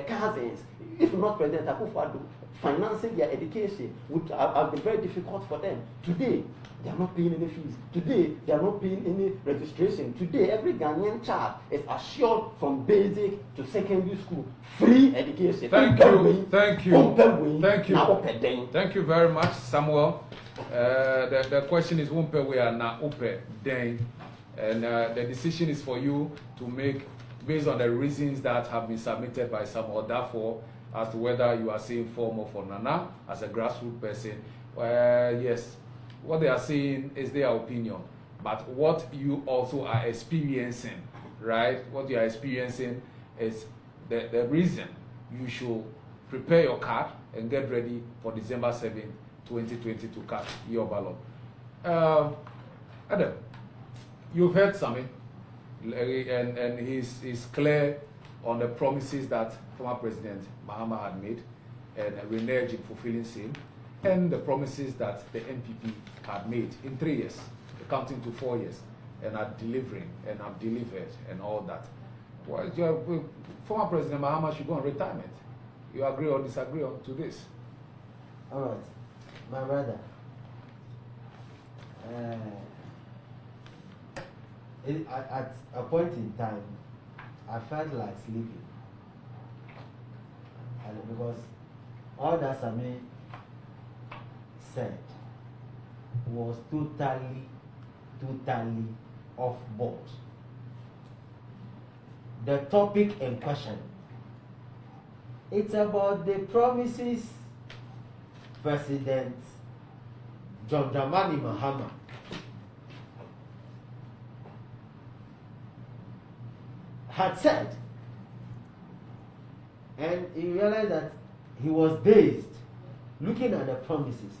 cousins. If not President Akufo-Addo, financing their education would have been very difficult for them. Today, they are not paying any fees. Today, they are not paying any registration. Today, every Ghanaian child is assured from basic to secondary school free education. Thank you very much, Samuel. The question is Wumpewe and na Upe Den. And the decision is for you to make based on the reasons that have been submitted by Samuel Darfour as to whether you are saying formal for Nana as a grassroots person. Yes, what they are saying is their opinion, but what you also are experiencing, right? What you are experiencing is the reason you should prepare your card and get ready for December 7th, 2020 to cast your ballot. Edem, you've heard Sammy, and he's clear on the promises that former President Mahama had made and reneged in fulfilling same, and the promises that the NPP had made in 3 years, counting to 4 years, and are delivering and have delivered and all that. Well, former President Mahama should go on retirement. You agree or disagree to this? All right, my brother. At a point in time, I felt like sleeping. Because all that Sammy said was totally off board. The topic in question, it's about the promises President John Dramani Mahama had said. And he realized that he was dazed, looking at the promises.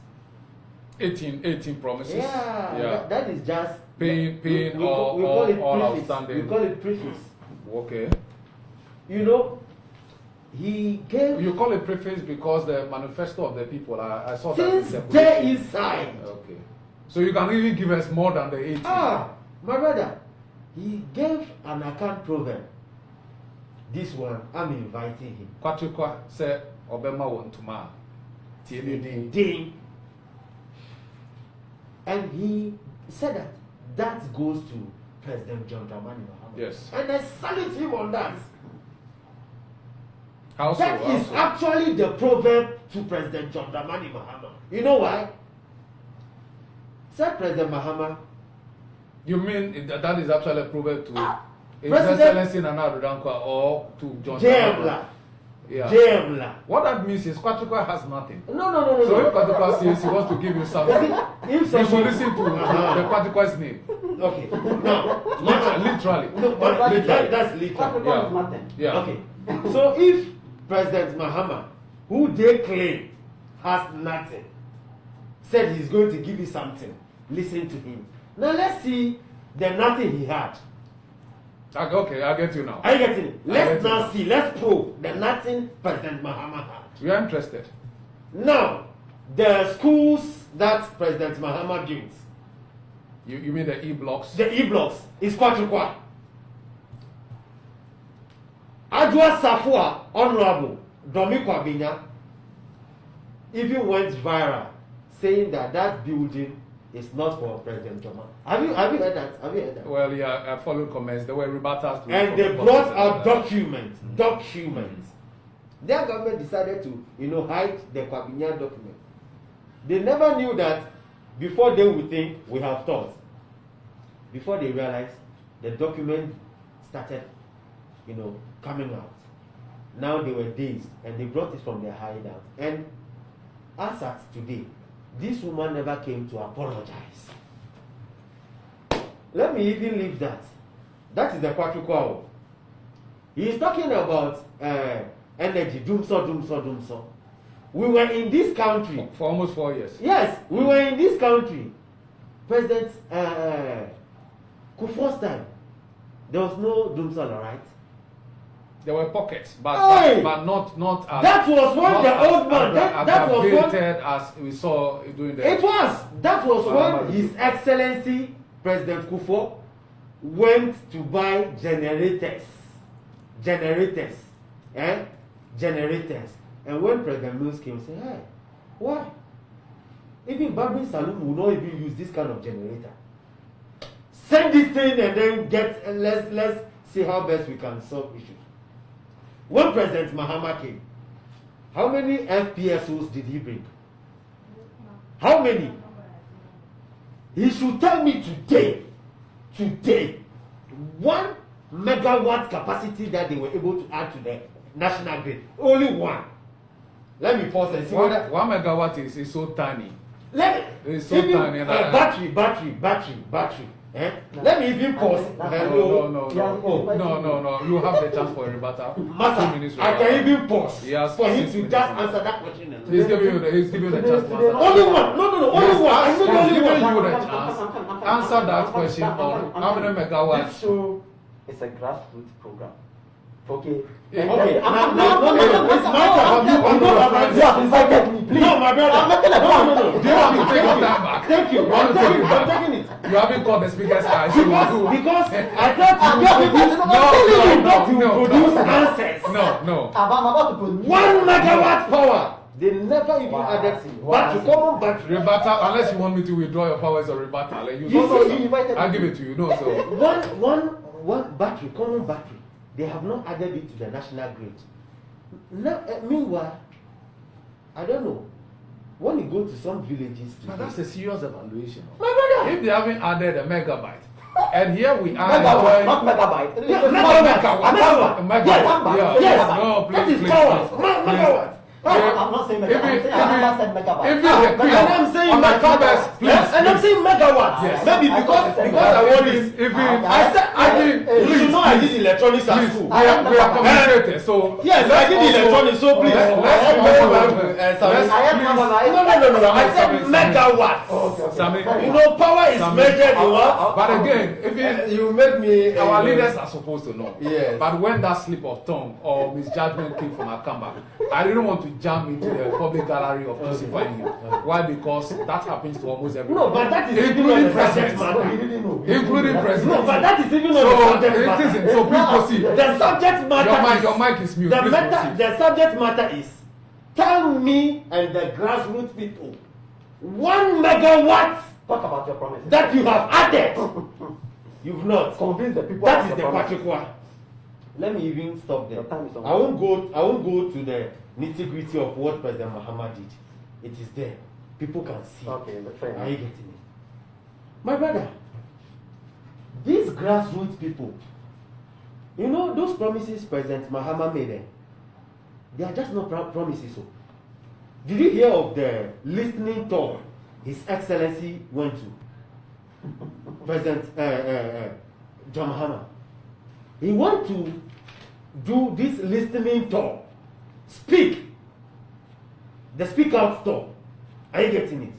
18 promises. Yeah. That is just paying we all call it preface. outstanding. We call it preface. Okay. You know, he gave. You call it preface because the manifesto of the people. I saw that. Things there inside. Okay. So you can even give us more than the 18. My brother, he gave an account proverb. This one, I'm inviting him. Kwatukwa say Obama want to ma. Ding. And he said that goes to President John Dramani Mahama. Yes. And I salute him on that. How so? That is actually the proverb to President John Dramani Mahama. You know why? Said President Mahama. You mean that is actually a proverb to His President Excellency Nana Addo Dankwa or to John Dramani? Yeah. Dramani. What that means is Kwatukwa has nothing. No. So if Kwatukwa says he wants to give you something, you should listen to the Kwatukwa's name. Okay. Now, literally. No, but that's literal. Yeah. Okay. So if President Mahama, who they claim has nothing, said he's going to give you something, listen to him. Now let's see the nothing he had. Okay, I get you now. Are you getting it? Let's now see, let's probe the nothing President Mahama had. We are interested. Now, the schools that President Mahama built. You mean the E-blocks? The E-blocks is Kwatukwa. Adwa Safua, Honorable Domi Kwabinya, even went viral saying that building is not for President Joma. Have you heard that? Well, yeah, I followed comments. There were rebuttals to it. And they brought out documents. Their government decided to, hide the Kwabinya document. They never knew that before they would think we have thought. Before they realized the document started, coming out. Now they were dazed and they brought it from their hideout. And as at today, this woman never came to apologize. Let me even leave that. That is the Kwatukwa. He is talking about energy, doomso. We were in this country for almost 4 years. Yes, we were in this country. President Kufuor's time, there was no doomsday, right? There were pockets, but not as. That was when the old man. That was when, as we saw during the. It was. That was when His Excellency President Kufuor went to buy generators. And when President Mills came, said, "Hey, why? Even Barbing Saloon will not even use this kind of generator. Send this thing and then let's see how best we can solve issues." When President Mahama came, how many FPSOs did he bring? How many? He should tell me today, 1 megawatt capacity that they were able to add to the national grid. Only one. Let me pause and see whether 1 megawatt is so tiny. It's so tiny. Battery. Let me even pause. No. You have the chance for a rebuttal. Master, I can even pause for him to just answer that question. He's giving you the chance to answer. Only one. No. Only one. He's giving you the chance. Answer that question on how many megawatts. This show is a grassroots program. Okay. No. It's my turn. You have invited me. Please. No, my brother. I'm making a point. No. Do you want to take your time back? Thank you. I'm taking it. You haven't called the speaker's eyes. Because I thought you would produce answers. No. I'm about to produce 1 megawatt power. They never even added common battery. Rebuttal, unless you want me to withdraw your powers or rebuttal. I'll give it to you. No, so one battery, common battery. They have not added it to the national grid. Now, meanwhile, I don't know. When you go to some villages today, but that's a serious evaluation. My brother, if they haven't added a megabyte, and here we are not megabyte. Megawatt. Yes. No, please, that is power. please. I'm not saying mega. I'm saying I never said megawatt. And I'm saying megawatts. And I'm saying megawatts. Yes. Maybe because I want this. You should know I did electronics at school. We are communicated. So yes, I did electronics. So please. No. I said megawatts. Sammy, You know, power is measured in what? but again, if You made me. our leaders are supposed to know. Yes. But when that slip of tongue or misjudgment came from Akamba, I didn't want to jump into the public gallery of crucifying him. Why? Because that happens to almost everyone. No, but that is including even presidents. matter. Including presidents. No, but that is even on So the subject it matter. isn't. So please proceed. The subject matter. Your mic is mute. The Please matter. proceed. The subject matter is. Tell me and the grassroots people 1 megawatt Talk about your promises. that you have added. You've not. Convince the people. That of is the your promises. particular. Let me even stop there. Your time is on. I won't go to the nitty-gritty of what President Mahama did. It is there. People can see. Okay, but fair Are you enough. getting it? My brother, these grassroots people, you know those promises President Mahama made them, they are just not promises. So. Did you hear of the listening tour His Excellency went to? President John Mahama. He went to do this listening tour. Speak. The speak out tour. Are you getting it?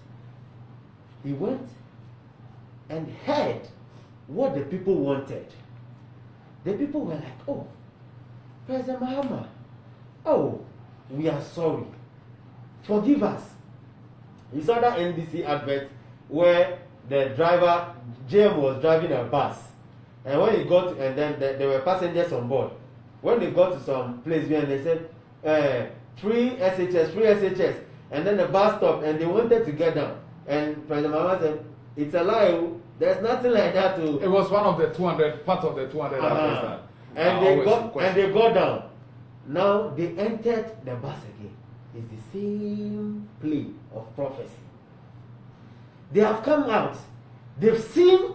He went and heard what the people wanted. The people were like, oh, President Mahama, oh, we are sorry. Forgive us. He saw that NDC advert where the driver, Jim, was driving a bus. And when he got, and then there were passengers on board. When they got to some place where they said, free SHS. And then the bus stopped and they wanted to get down. And President Mahama said, it's a lie. There's nothing like that. It was one of the 200, part of the 200 Uh-huh. And they got down. Now they entered the bus again. It's the same play of prophecy. They have come out. They've seen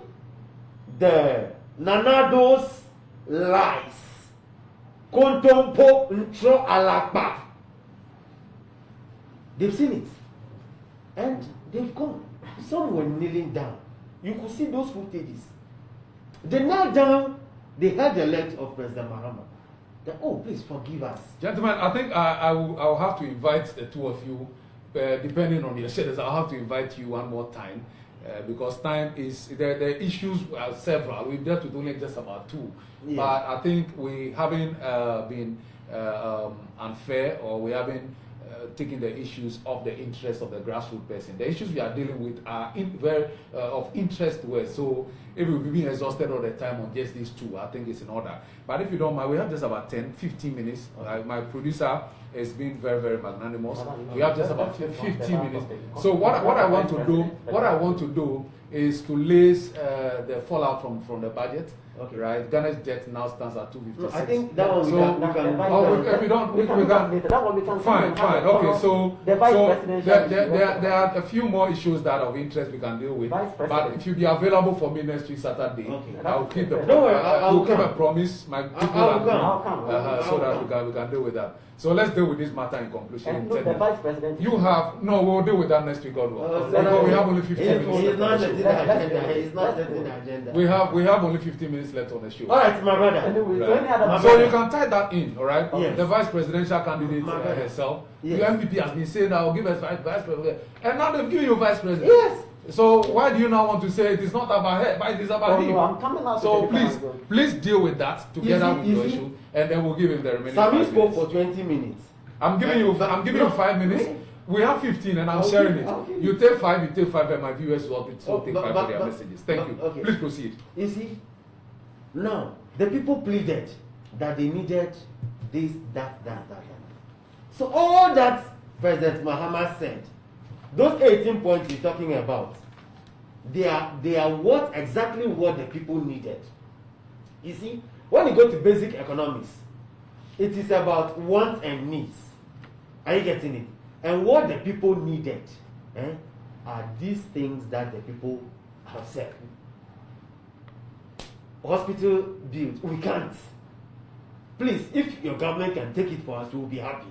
the Nanado's lies. Kontompo ntro alakpa. They've seen it. And they've gone. Some were kneeling down. You could see those footages. They knelt down. They heard the legs of President Mahama. That, oh, please forgive us. Gentlemen, I think I'll have to invite the two of you, depending on your schedules. I'll have to invite you one more time because time is the issues are several. We've dealt with only just about 2, Yeah. but I think we haven't been unfair, or we haven't taken the issues of the interest of the grassroots person. The issues we are dealing with are very of interest to us. So if we'll be being exhausted all the time on just these 2, I think it's in order. But if you don't mind, we have just about 10-15 minutes. My producer has been very, very magnanimous. We have just about 15 minutes. So what I want to do is to lace the fallout from the budget. Okay. Right, Ghana's debt now stands at 256. I think that one we can. If we don't, we can. That one we can. Fine. Okay, so the vice presidential. there are a few more issues that are of interest we can deal with. But if you be available for me next week Saturday, Okay. I'll keep the. Don't worry, I'll keep come. a promise. My people I'll come. so that we can deal with that. So let's deal with this matter in conclusion. And look, the vice president. We'll deal with that next week. We have only 15 minutes. He's not left on the setting show. the agenda. He's not setting the agenda. We have only 15 minutes left on the show. All right, my brother. Anyway, so Right. any other So you can tie that in, all right? Yes. The vice presidential candidate My brother. herself. Yes. The MPP has been saying, "I'll give us vice president," and now they've given you vice president. Yes. So why do you now want to say it is not about her, but it is about him? no, I'm coming out. So with the please, different- please deal with that together with your Easy. issue, and then we'll give him the remaining. Sammy 5 spoke minutes. for 20 minutes. I'm giving you 5 minutes. We have 15, and I'm I'll sharing give- I'll it. give You take 5, and my viewers will take 5 but- for their but- messages. Thank you. okay. Please proceed. You see, now the people pleaded that they needed this, that. So all that President Mahama said, those 18 points he's talking about, they are what exactly what the people needed. You see, when you go to basic economics, it is about wants and needs. Are you getting it? And what the people needed are these things that the people have said. Hospital bills, we can't. Please, if your government can take it for us, we will be happy.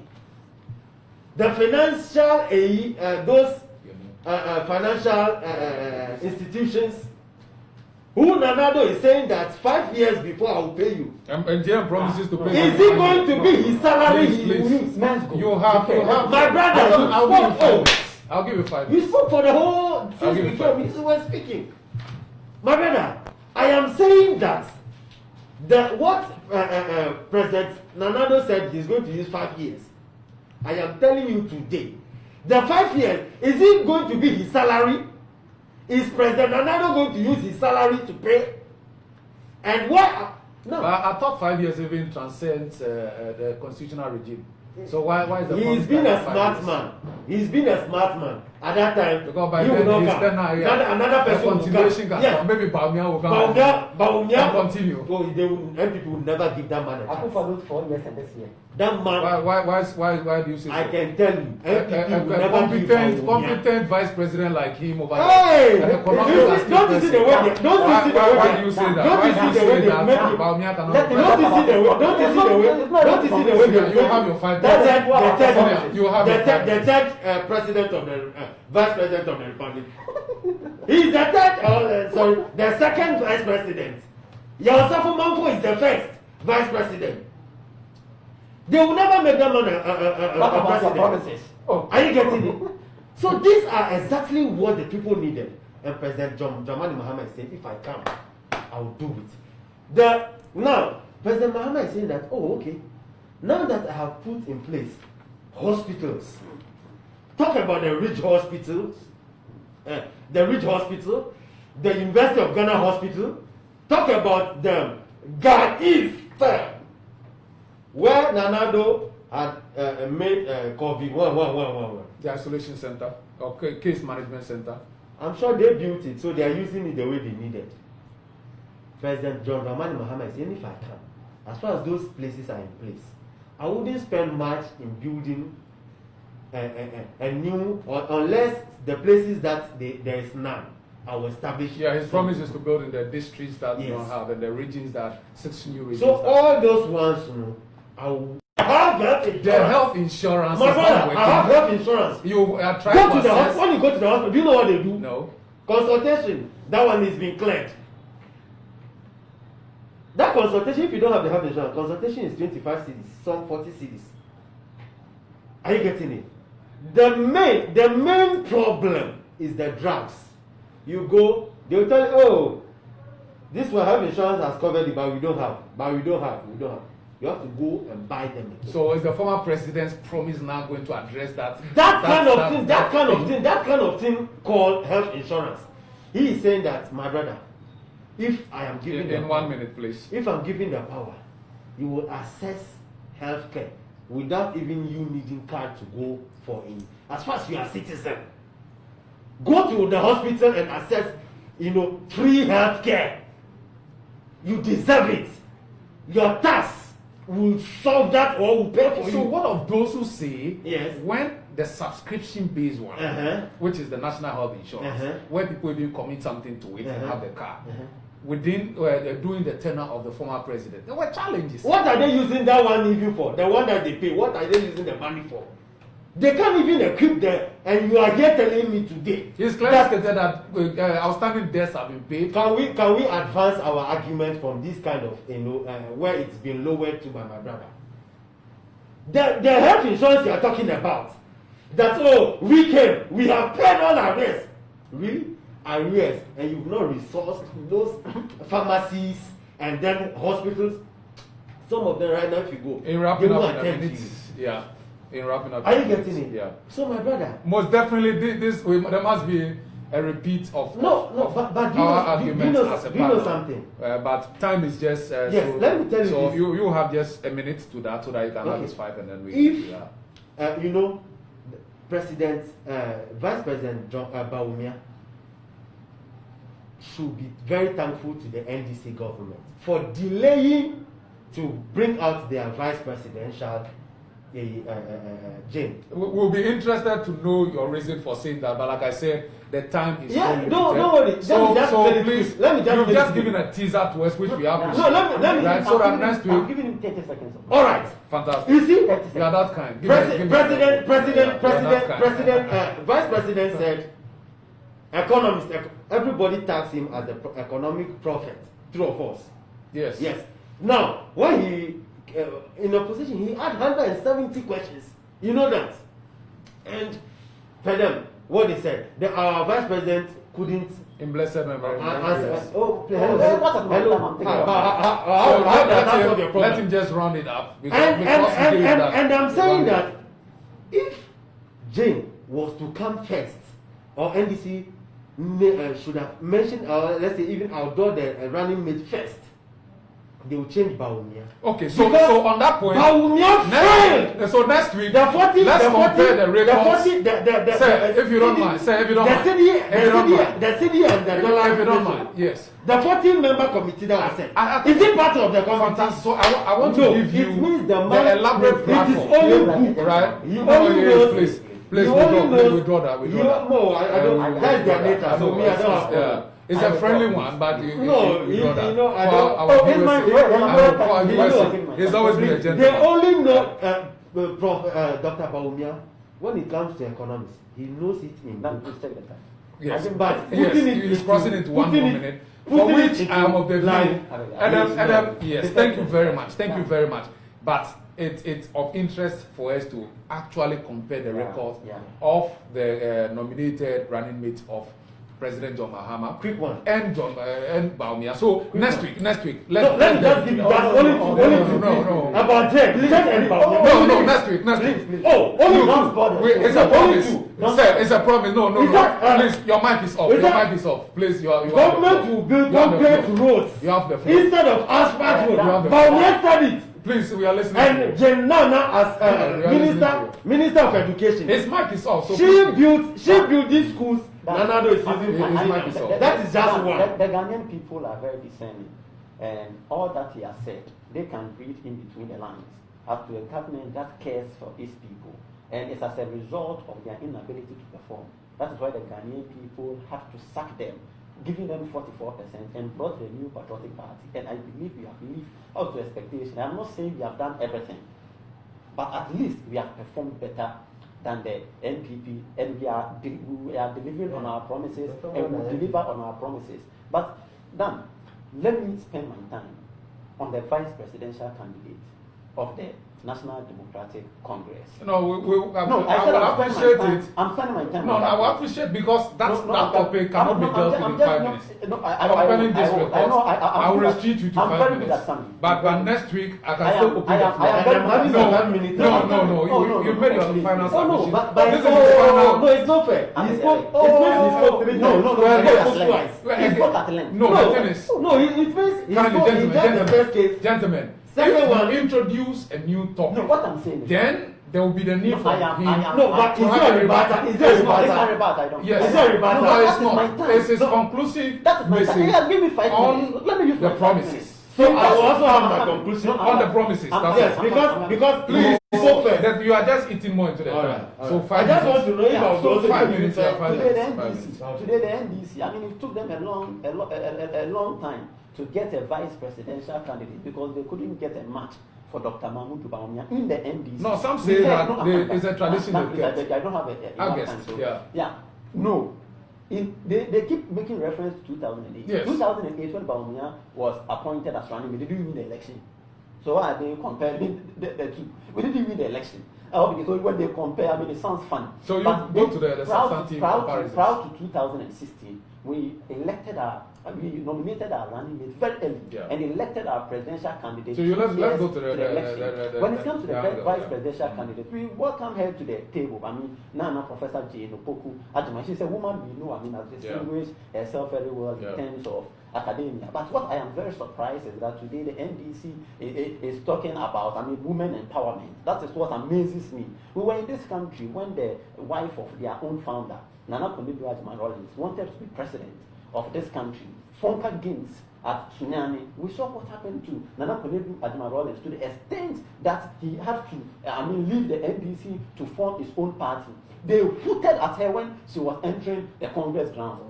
the financial those financial institutions, who Nanado is saying that 5 years before I will pay you. And JM promises to pay. Is it going to be his salary he will use? You have my brother. I'll give you 5 You spoke for the whole I'll give you 5 minutes. You were speaking. My brother, I am saying that what President Nanado said he's going to use 5 years. I am telling you today, the 5 years, is it going to be his salary? Is President Nanado going to use his salary to pay? And why? No. I thought 5 years even transcends the constitutional regime. So why is the He's been a smart man. He's been a smart man. At that time, because by he then will he's not then come. now, Another person will continuation come. can come. Maybe Baumia will come. Baumia continue. Oh, they will, and people will never give that man a chance. I for those 4 years and this year. That man. Why do you say I so? can tell you, NPP will never give Baumia. Competent vice president like him over Hey! there. Don't you see the way they? Don't you see the way? Why do you say that? Don't you see the way they make it? Baumia cannot. Don't you see the way? Don't you see the way? Don't you see the way they make it? You have your 5 That's years. the third president of the vice president of the republic. He's the third. The second vice president. Yaosafo Manfo is the first vice president. They will never make that man a president. Promises. Oh, are you getting it? So these are exactly what the people needed. And President John Dramani Mahama is saying, if I come, I'll do it. Now, President Mahama is saying that, oh, okay, now that I have put in place hospitals, talk about the Ridge Hospitals, the University of Ghana Hospital, talk about the East, where Nanado had made COVID The isolation center or case management center. I'm sure they built it, so they are using it the way they needed. President John Dramani Mahama is saying, if I can, as far as those places are in place, I wouldn't spend much in building a new, unless the places that there is none, I will establish. Yeah, his promise is to build in the districts that yes. we don't have, and the regions that 6 new regions. So all those ones, I will have health insurance. The health insurance. My brother, I have health insurance. You are trying go to the hospital. When you go to the hospital, do you know what they do? No. Consultation. That one is being cleared. That consultation, if you don't have the health insurance, consultation is 25 cedis, some 40 cedis. Are you getting it? The main problem is the drugs. You go, they will tell you, oh, this one health insurance has covered it, but we don't have. You have to go and buy them again. So is the former president's promise now going to address that? That kind of thing called health insurance. He is saying that, my brother, if I am given in 1 minute, please. If I'm given the power, you will access health care without even you needing card to go for it. As far as you are a citizen, go to the hospital and access, free health care. You deserve it. Your tax will solve that or will pay for you. So what of those who say, yes, when the subscription-based one, which is the national health insurance, where people even commit something to it and have the car, within during the tenure of the former president, there were challenges. What are they using that one even for? The one that they pay, what are they using the money for? They can't even equip them, and you are here telling me today. He's clearly stated that outstanding debts have been paid. Can we advance our argument from this kind of where it's been lowered to by my brother? The health insurance you are talking about, that we have paid all our arrears. Really? Arrears, and you've not resourced those pharmacies and then hospitals. Some of them right now, if you go, in wrapping up in a minute, in wrapping up. Are you getting it? Yeah. So my brother. Most definitely, there must be a repeat of but our arguments as a do you know something? But time is just. Yes, so, let me tell you. So this. you have just a minute to that, so that you can have this 5 and then we. If President, Vice President John Baumia should be very thankful to the NDC government for delaying to bring out their vice presidential Jane. We'll be interested to know your reason for saying that, but like I said, the time is Yeah, so don't worry. So Let me please, let me you've just given a teaser to us, which we appreciate. No, let me. Right, so that next I'm week. giving him 30 seconds. All right. Fantastic. You see, You are that kind. Vice President said, economist, everybody tags him as the economic prophet. True or false? Yes. Yes. Now, when he in opposition, he had 170 questions. You know that. And tell them what they said. Our vice president couldn't. In blessed memory. Oh, Hello. Let him just round it up. And I'm saying that if Jane was to come first, or NDC should have mentioned, let's say even outdoor the running mate first, they will change Bawumia. Okay, so on that point, Bawumia failed. So next week, let's compare the records. If you don't mind, the city and the dollar. If you don't mind, yes. The 14-member committee that was said. Is it part of the committee? So I want to give you it means the elaborate platform. It is only book, right? You only knows. Please withdraw that. No, I don't. That's their data. So me, I don't have. It's a friendly one, but I don't. He's always been a gentleman. They only know Dr. Bawumia when it comes to economics. He knows it in book. Yes, but he's crossing into 1 more minute. For which I am of the view. Yes, thank you very much. Thank you very much. But it's of interest for us to actually compare the records of the nominated running mate of President John Mahama. Quick one. And Bawumia. So next week. Let me just give you that only two. About Jane. No, next week. Oh, only it's a promise. It's a promise. No. Please, your mic is off. Please, you are. Government will build concrete roads. You have the floor. Instead of asphalt roads. Bawumia said it. Please, we are listening. And Jane Nana as Minister of Education. His mic is off. So she built these schools. Nana is using for his mic is off. That is just one. The Ghanaian people are very discerning, and all that he has said, they can read in between the lines as to a government that cares for its people, and it's as a result of their inability to perform. That is why the Ghanaian people had to sack them, giving them 44% and brought a new patriotic party. And I believe we have lived up to expectation. I'm not saying we have done everything, but at least we have performed better than the NPP, and we are delivering on our promises, and we deliver on our promises. But then, let me spend my time on the vice presidential candidate of the National Democratic Congress. No, I will appreciate it. I'm spending my time. No, I will appreciate because that topic cannot be dealt with in 5 minutes. I will restrict you to 5 minutes. But next week, I can still open the floor. No. You made your final submission. This is final. No, it's not fair. He spoke 3 times. No, the thing is. No, it means he the first case. Gentlemen. Second one, introduce a new topic. No, what I'm saying is, then there will be the need for him. But is there a rebuttal? Is there a rebuttal? Yes. Is there a rebuttal? No, it's not. It's a conclusive message give me 5 on Let me use the my promises. So I will also have my conclusion on the promises. Yes, because please, so fair. that you are just eating more into the time. So 5 minutes. I just want to know if I was also 5 minutes. Today the NDC, I mean, it took them a long time to get a vice presidential candidate because they couldn't get a match for Dr. Mahmoud Bawumia in the NDC. No, some say that it's a tradition they get. I don't have enough time. So, no. They keep making reference to 2008. Yes. 2008, when Bawumia was appointed as running mate, they didn't win the election. So why are they comparing the two? We didn't win the election. Because when they compare, I mean, it sounds fun. So you go to the substantive comparison. Prior to 2016, we nominated our running mate very early and elected our presidential candidate. So let's go to the election. When it comes to the vice presidential candidate, we welcome her to the table. I mean, Nana Professor Jane Opoku Ajima, she's a woman we know, I mean, has distinguished herself very well in terms of academia. But what I am very surprised is that today the NDC is talking about, I mean, women empowerment. That is what amazes me. We were in this country when the wife of their own founder, Nana Konde Ajima Rawlings, wanted to be president of this country, Fonka Games at Sunyani, we saw what happened to Nana Konedu Adjumaro to the extent that he had to, leave the NDC to form his own party. They hooted at her when she was entering the Congress grounds.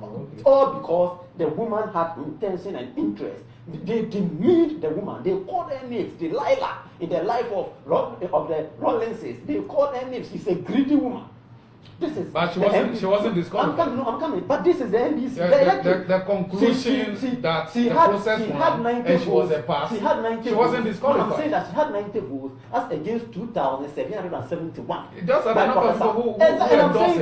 All because the woman had intention and interest. They demeaned the woman. They called her names. Delilah, in the life of the Rollinses, they called her names. She's a greedy woman. This is but she wasn't disqualified. I'm coming. But this is the NDC. The conclusion that the process won and she was a pass. She had 90 she wasn't disqualified. No, I'm saying that she had 90 votes as against 2,771. Just a number of people who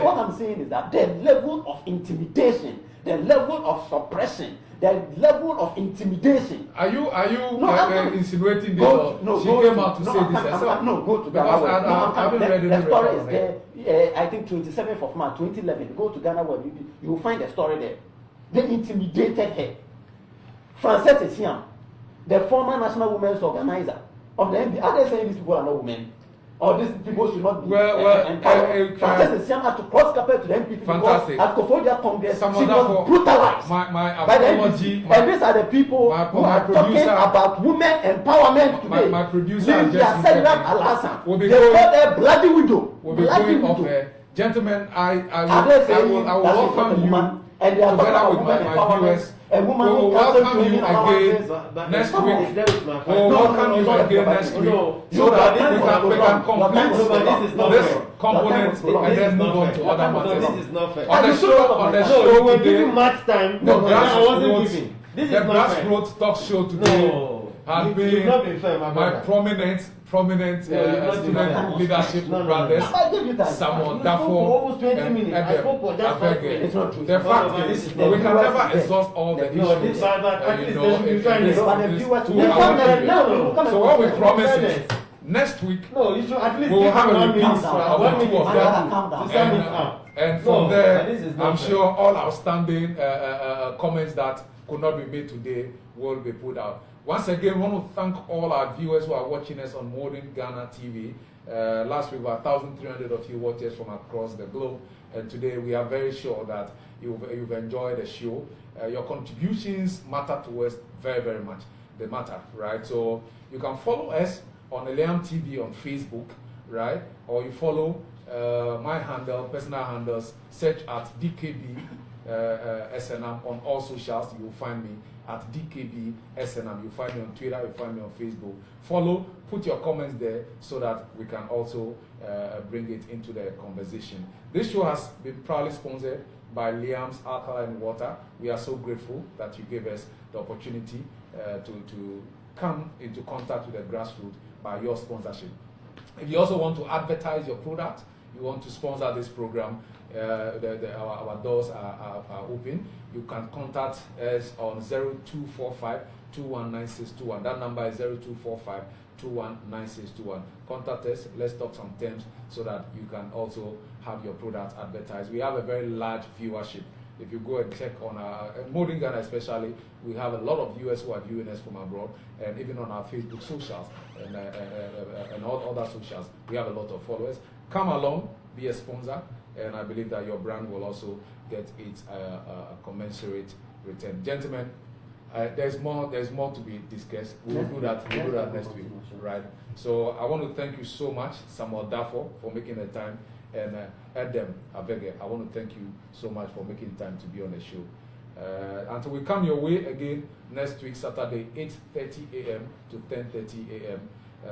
what I'm saying is that the level of intimidation, the level of suppression, the level of intimidation. Are you insinuating this? She came out to say this herself. No, go to Ghana. I haven't read the story is there. I think 27th of March 2011. Go to Ghana where you will find the story there. They intimidated her. Frances Esiam, the former national women's organizer of the NDC. Are they saying these people are not women? Or these people should not be empowered? Frances Esiam has to cross carpet to the NPP because at Kofodia Congress she was brutalized by the NPP. And these are the people who are talking about women empowerment today. My producer, they call her bloody widow. We'll be going off here. Gentlemen, I will welcome you together with my viewers. We will welcome you again next week. We will welcome you again next week so that we can complete this component and then move on to other matters. This is not fair. On the show we're today, giving much time. No, I wasn't giving. This is not fair. Grassroots Talk Show today has been my prominent student leadership brothers, Sammy Darfour and Edem Avege. The fact is, we can never exhaust all the issues, in this 2 hours. So what we promise is, next week, we will have a repeat of the two of them. And from there, I'm sure all outstanding comments that could not be made today will be put out. Once again, I want to thank all our viewers who are watching us on Modern Ghana TV. Last week, about 1,300 of you watched us from across the globe. And today, we are very sure that you've enjoyed the show. Your contributions matter to us very, very much. They matter, right? So you can follow us on Edem TV on Facebook, right? Or you follow my handle, personal handles, search at DKB SNM on all socials. You will find me at DKB SNM. You find me on Twitter, you find me on Facebook. Follow, put your comments there so that we can also bring it into the conversation. This show has been proudly sponsored by Liam's Alkaline Water. We are so grateful that you gave us the opportunity to come into contact with the grassroots by your sponsorship. If you also want to advertise your product, you want to sponsor this program, our doors are open. You can contact us on 0245 219621. That number is 0245 219621. Contact us. Let's talk some terms so that you can also have your product advertised. We have a very large viewership. If you go and check on our Modern Ghana especially, we have a lot of viewers who are viewing us from abroad, and even on our Facebook socials and all other socials, we have a lot of followers. Come along, be a sponsor, and I believe that your brand will also get its commensurate return. Gentlemen, there's more to be discussed. We'll do that next week, right? So I want to thank you so much, Sammy Darfour, for making the time, and Edem Avege, I want to thank you so much for making time to be on the show. Until we come your way again next week, Saturday, 8:30 a.m. to 10:30 a.m.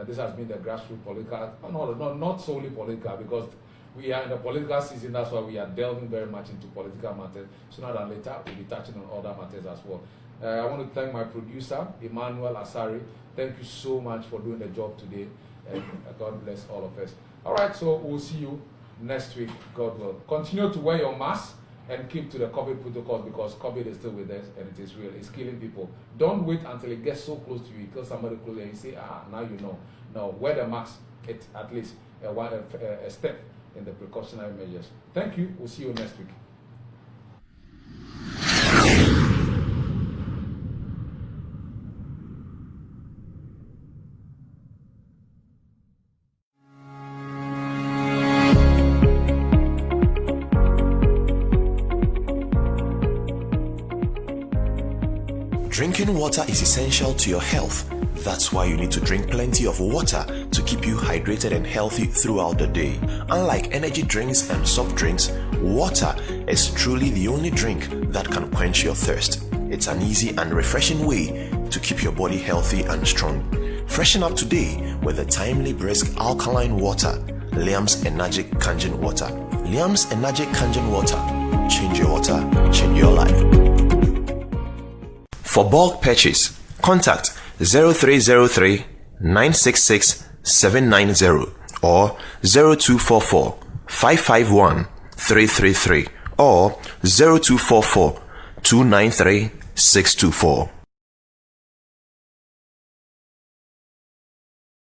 This has been the Grassroots Political, not solely political, because we are in the political season. That's why we are delving very much into political matters. Sooner than later, we'll be touching on other matters as well. I want to thank my producer, Emmanuel Asari. Thank you so much for doing the job today, and God bless all of us. All right, so we'll see you next week, God will. Continue to wear your mask and keep to the COVID protocols, because COVID is still with us and it is real. It's killing people. Don't wait until it gets so close to you, you kill somebody close and you say, now you know. No, wear the mask. It's at least a step in the precautionary measures. Thank you. We'll see you next week. Drinking water is essential to your health. That's why you need to drink plenty of water to keep you hydrated and healthy throughout the day. Unlike energy drinks and soft drinks, water is truly the only drink that can quench your thirst. It's an easy and refreshing way to keep your body healthy and strong. Freshen up today with the timely brisk alkaline water, Liam's Energic Kangen Water. Liam's Energic Kangen Water. Change your water, change your life. For bulk purchase, contact 0303 966 790 or 0244 551 333 or 0244 293 624.